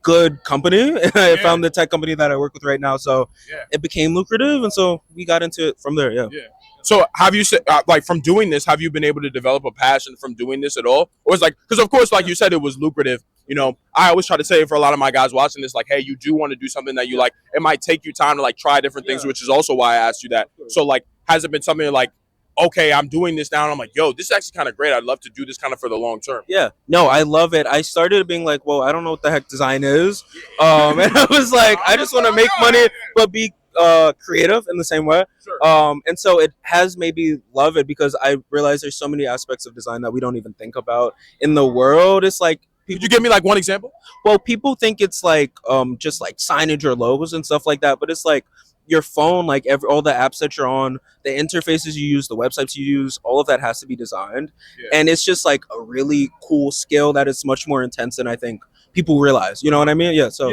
good company, and I found the tech company that I work with right now, so it became lucrative, and so we got into it from there. Yeah. So have you said, like, from doing this, have you been able to develop a passion from doing this at all? Or it's like, because of course, like you said, it was lucrative. You know, I always try to say for a lot of my guys watching this, like, hey, you do want to do something that you like. It might take you time to like try different things, which is also why I asked you that. So like, has it been something like, okay, I'm doing this now, and I'm like, yo, this is actually kind of great. I'd love to do this kind of for the long term. Yeah, no, I love it. I started being like, well, I don't know what the heck design is, and I was like, I just want to make money, but be creative in the same way. Sure. And so it has made me love it because I realize there's so many aspects of design that we don't even think about in the world. It's like, Could you give me like one example? well, people think it's like just like signage or logos and stuff like that, but it's like your phone, like all the apps that you're on, the interfaces you use, the websites you use, all of that has to be designed. Yeah. And it's just like a really cool skill that is much more intense than I think people realize. You know what I mean? Yeah. So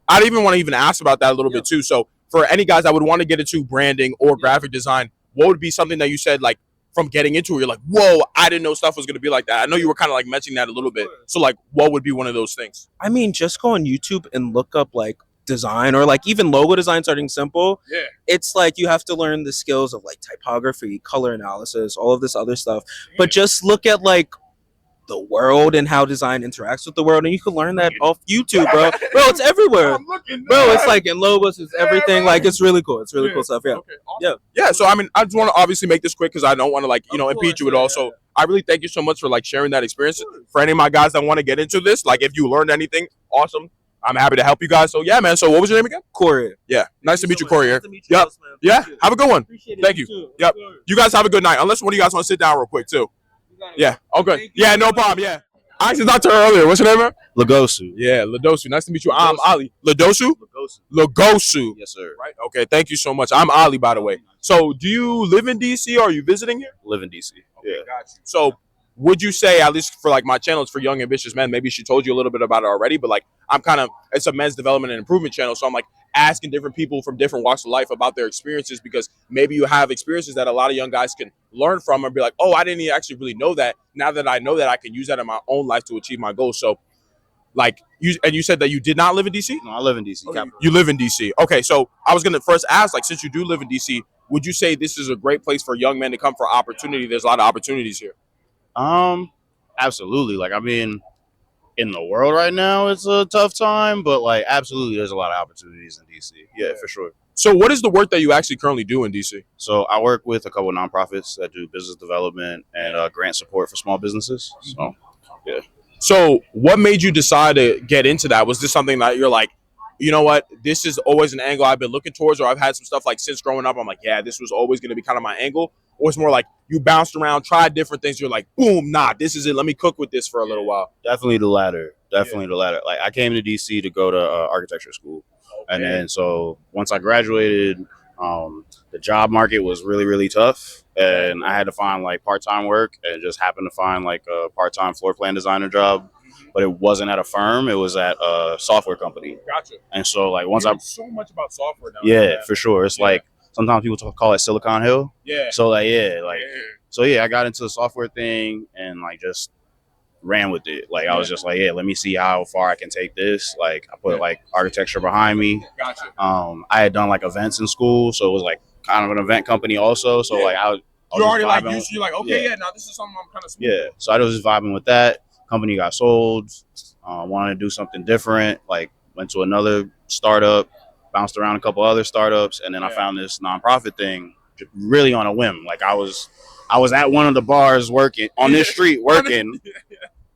I'd even want to even ask about that a little bit too. So for any guys that would want to get into branding or graphic design, what would be something that you said like from getting into it, you're like, whoa, I didn't know stuff was going to be like that. I know you were kind of like mentioning that a little bit. So like, what would be one of those things? I mean, just go on YouTube and look up like design or like even logo design, starting simple. Yeah. It's like you have to learn the skills of like typography, color analysis, all of this other stuff. But just look at like the world and how design interacts with the world, and you can learn that off YouTube, bro. Bro, it's everywhere. Bro, it's like in logos, it's everything. Like it's really cool. It's really cool stuff. Yeah. Okay, awesome. Yeah. So I mean, I just want to obviously make this quick because I don't want to like impede you at all. So I really thank you so much for like sharing that experience. For any of my guys that want to get into this, like if you learned anything, awesome. I'm happy to help you guys. So yeah, man. So what was your name again? Corey. Yeah. Nice to meet you, Corey. Nice to meet you, Yep. boss, man. Yeah. Appreciate it. Have a good one. Appreciate it. Thank you. Too. Yep. You guys have a good night. Unless one of you guys want to sit down real quick too. Yeah. Okay. Yeah. No problem. Yeah. I actually talked to her earlier. What's your name, man? Lagosu. Yeah, Ladosu. Nice to meet you. I'm Ali. Ladosu? Lagosu. Yes, sir. Right? Okay, thank you so much. I'm Ali, by the way. So, do you live in DC or are you visiting here? Live in DC. Yeah. Got you. So, would you say, at least for like my channel, it's for young, ambitious men, maybe she told you a little bit about it already, but like it's a men's development and improvement channel. So, I'm like asking different people from different walks of life about their experiences because maybe you have experiences that a lot of young guys can learn from and be like, oh, I didn't actually really know that. Now that I know that, I can use that in my own life to achieve my goals. So, like you said that you did not live in DC? No, I live in DC. Okay. You live in DC. Okay, so I was gonna first ask, like, since you do live in DC, would you say this is a great place for young men to come for opportunity? There's a lot of opportunities here. Absolutely. Like, I mean, in the world right now, it's a tough time, but like, absolutely, there's a lot of opportunities in DC. Yeah, for sure. So, what is the work that you actually currently do in DC? So I work with a couple of nonprofits that do business development and grant support for small businesses. So, yeah. So, what made you decide to get into that? Was this something that you're like, you know what, this is always an angle I've been looking towards, or I've had some stuff like since growing up, I'm like, yeah, this was always going to be kind of my angle? Or it's more like you bounced around, tried different things, you're like, boom, nah, this is it. Let me cook with this for a little while. Definitely the latter. Definitely the latter. Like, I came to DC to go to architecture school. Okay. And then so once I graduated, the job market was really, really tough. And I had to find like part-time work, and just happened to find like a part-time floor plan designer job. But it wasn't at a firm; it was at a software company. Gotcha. And so, like, once I so much about software now. Yeah, for sure. It's like sometimes people call it Silicon Hill. Yeah. So like, so I got into the software thing and like just ran with it. Like, I was just like, let me see how far I can take this. Like, I put like architecture behind me. Gotcha. I had done like events in school, so it was like kind of an event company also. So like, I was you already like used to, you're like, okay, now this is something I'm kind of smooth. Yeah. So I was just vibing with that. Company got sold. Wanted to do something different. Like, went to another startup, bounced around a couple other startups, and then I found this nonprofit thing really on a whim. Like, I was at one of the bars working on this street working,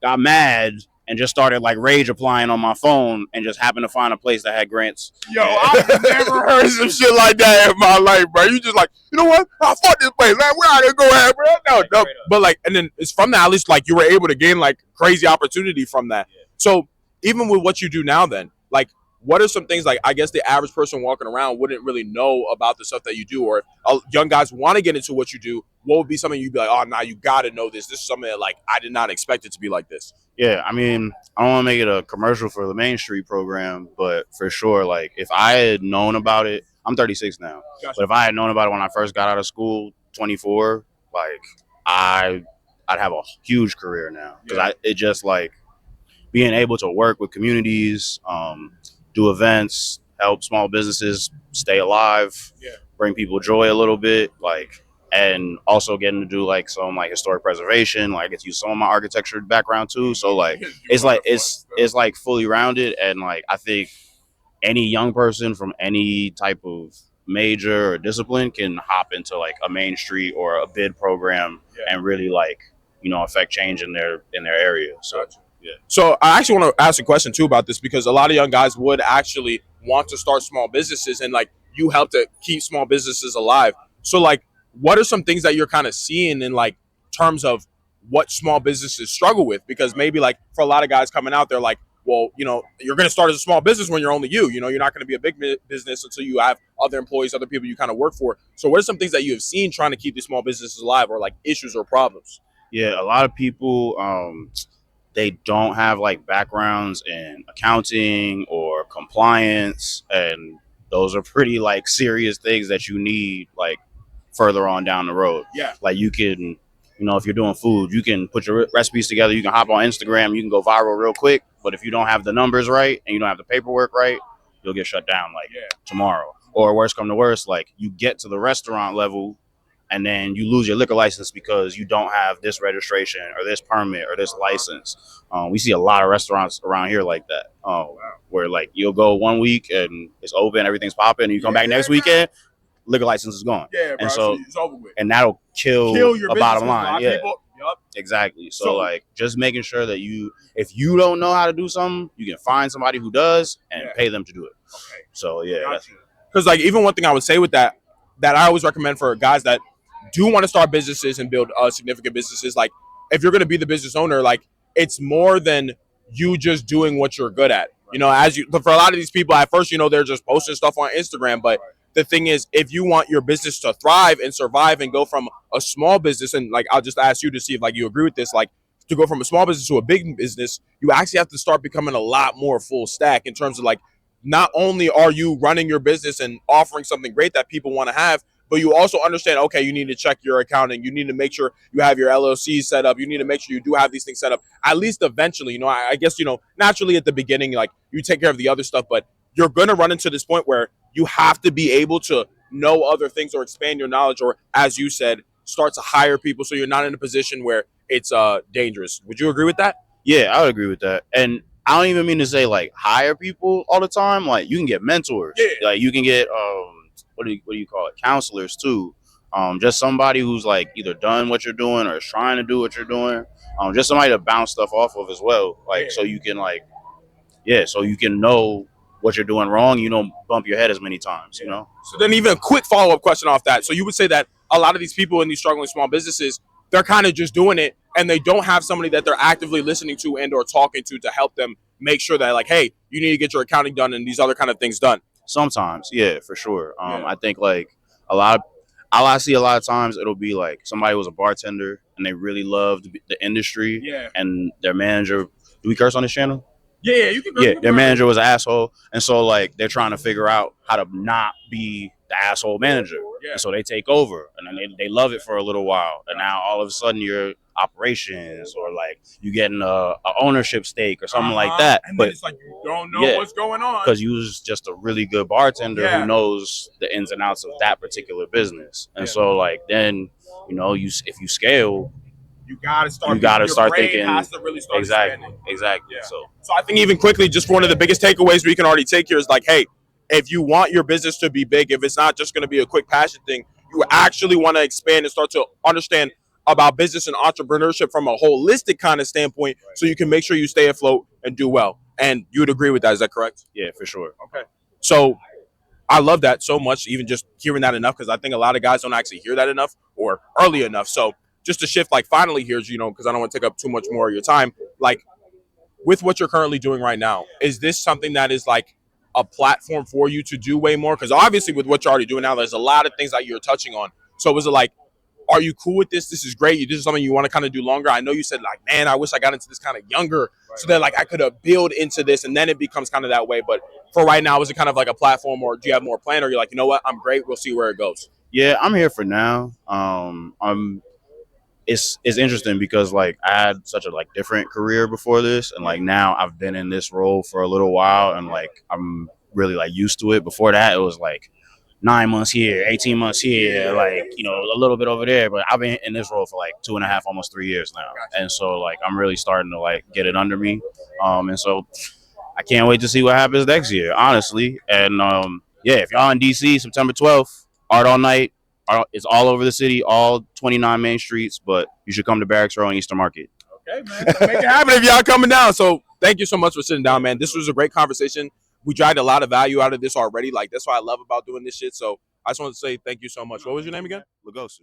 got mad, and just started like rage applying on my phone, and just happened to find a place that had grants. Yo, I've never heard some shit like that in my life, bro. You just like, you know what? I fuck this place, man. We're out here, go ahead, bro. No. But like, and then it's from that, at least like you were able to gain like crazy opportunity from that. Yeah. So even with what you do now, then, like, what are some things like I guess the average person walking around wouldn't really know about the stuff that you do, or if young guys want to get into what you do, what would be something you'd be like, oh, nah, you got to know this. This is something that like I did not expect it to be like this. Yeah, I mean, I don't want to make it a commercial for the Main Street program, but for sure, like, if I had known about it, I'm 36 now, but if I had known about it when I first got out of school, 24, like, I'd have a huge career now, because it just like being able to work with communities, do events, help small businesses stay alive, bring people joy a little bit, like, and also getting to do like some like historic preservation. Like, I get to use some of my architecture background too. So like, it's like it's like fully rounded, and like I think any young person from any type of major or discipline can hop into like a main street or a bid program and really like, affect change in their area. So yeah. So I actually want to ask a question too about this, because a lot of young guys would actually want to start small businesses, and like you help to keep small businesses alive. So like, what are some things that you're kind of seeing in like terms of what small businesses struggle with? Because maybe like for a lot of guys coming out, they're like, well, you're going to start as a small business when you're only you're not going to be a big business until you have other employees, other people you kind of work for. So what are some things that you have seen trying to keep these small businesses alive, or like issues or problems? Yeah, a lot of people they don't have like backgrounds in accounting or compliance, and those are pretty like serious things that you need like further on down the road. Yeah. Like you can, if you're doing food, you can put your recipes together, you can hop on Instagram, you can go viral real quick, but if you don't have the numbers right and you don't have the paperwork right, you'll get shut down like tomorrow. Or worse come to worse, like you get to the restaurant level and then you lose your liquor license because you don't have this registration or this permit or this license. We see a lot of restaurants around here like that, where like you'll go 1 week and it's open, everything's popping, and you come back next weekend, liquor license is gone. Yeah, bro. And so it's over with. and that'll kill your a business, bottom 'cause a lot line. of Yeah, people- Yup. exactly. So like just making sure that if you don't know how to do something, you can find somebody who does and pay them to do it. Okay. So yeah, Because like even one thing I would say with that I always recommend for guys that do want to start businesses and build significant businesses, like if you're going to be the business owner, like it's more than you just doing what you're good at. But for a lot of these people at first, they're just posting stuff on Instagram. But the thing is, if you want your business to thrive and survive and go from a small business, and like I'll just ask you to see if like you agree with this, like to go from a small business to a big business, you actually have to start becoming a lot more full stack in terms of like, not only are you running your business and offering something great that people want to have, but you also understand, okay, you need to check your accounting. You need to make sure you have your LLC set up. You need to make sure you do have these things set up, at least eventually. I guess, naturally at the beginning, like you take care of the other stuff, but you're going to run into this point where you have to be able to know other things or expand your knowledge, or as you said, start to hire people so you're not in a position where it's dangerous. Would you agree with that? Yeah, I would agree with that. And I don't even mean to say like hire people all the time. Like you can get mentors. Yeah. Like you can get what do you call it? Counselors too. Just somebody who's like either done what you're doing or is trying to do what you're doing. Just somebody to bounce stuff off of as well. Like so you can so you can know what you're doing wrong. You don't bump your head as many times. So then even a quick follow-up question off that. So you would say that a lot of these people in these struggling small businesses, they're kind of just doing it and they don't have somebody that they're actively listening to and or talking to help them make sure that like, hey, you need to get your accounting done and these other kind of things done. Sometimes, yeah, for sure. I think like I see a lot of times it'll be like somebody was a bartender and they really loved the industry, and their manager. Do we curse on this channel? Yeah, you can. Yeah, their manager was an asshole, and so like they're trying to figure out how to not be the asshole manager. Yeah. And so they take over, and then they love it for a little while, and now all of a sudden you're operations or like you getting a ownership stake or something like that. And but it's like you don't know what's going on because you was just a really good bartender who knows the ins and outs of that particular business. And so like then if you scale, you gotta start. You gotta start brain thinking has to really start expanding. Exactly. Yeah. So I think even quickly, just one of the biggest takeaways we can already take here is like, hey, if you want your business to be big, if it's not just going to be a quick passion thing, you actually want to expand and start to understand about business and entrepreneurship from a holistic kind of standpoint, so you can make sure you stay afloat and do well. And you would agree with that? Is that correct? Yeah, for sure. Okay. So I love that so much, even just hearing that enough, because I think a lot of guys don't actually hear that enough or early enough. So just to shift, like finally here, because I don't want to take up too much more of your time, like with what you're currently doing right now, is this something that is like a platform for you to do way more? Because obviously with what you're already doing now, there's a lot of things that you're touching on. So was it like, are you cool with this? This is great. This is something you want to kind of do longer. I know you said like, man, I wish I got into this kind of younger, so that like I could have built into this, and then it becomes kind of that way. But for right now, is it kind of like a platform, or do you have more plan, or you're like, you know what, I'm great. We'll see where it goes. Yeah, I'm here for now. It's interesting because like I had such a like different career before this, and like now I've been in this role for a little while, and like I'm really like used to it. Before that, it was like 9 months here, 18 months here, like, a little bit over there. But I've been in this role for like 2.5, almost 3 years now. And so like, I'm really starting to like get it under me. And so I can't wait to see what happens next year, honestly. And yeah, if y'all in DC, September 12th, art all night. It's all over the city, all 29 main streets, but you should come to Barracks Row and Eastern Market. Okay, man. So make it happen if y'all coming down. So thank you so much for sitting down, man. This was a great conversation. We dragged a lot of value out of this already. Like, that's what I love about doing this shit. So I just want to say thank you so much. What was your name again? Lugosu.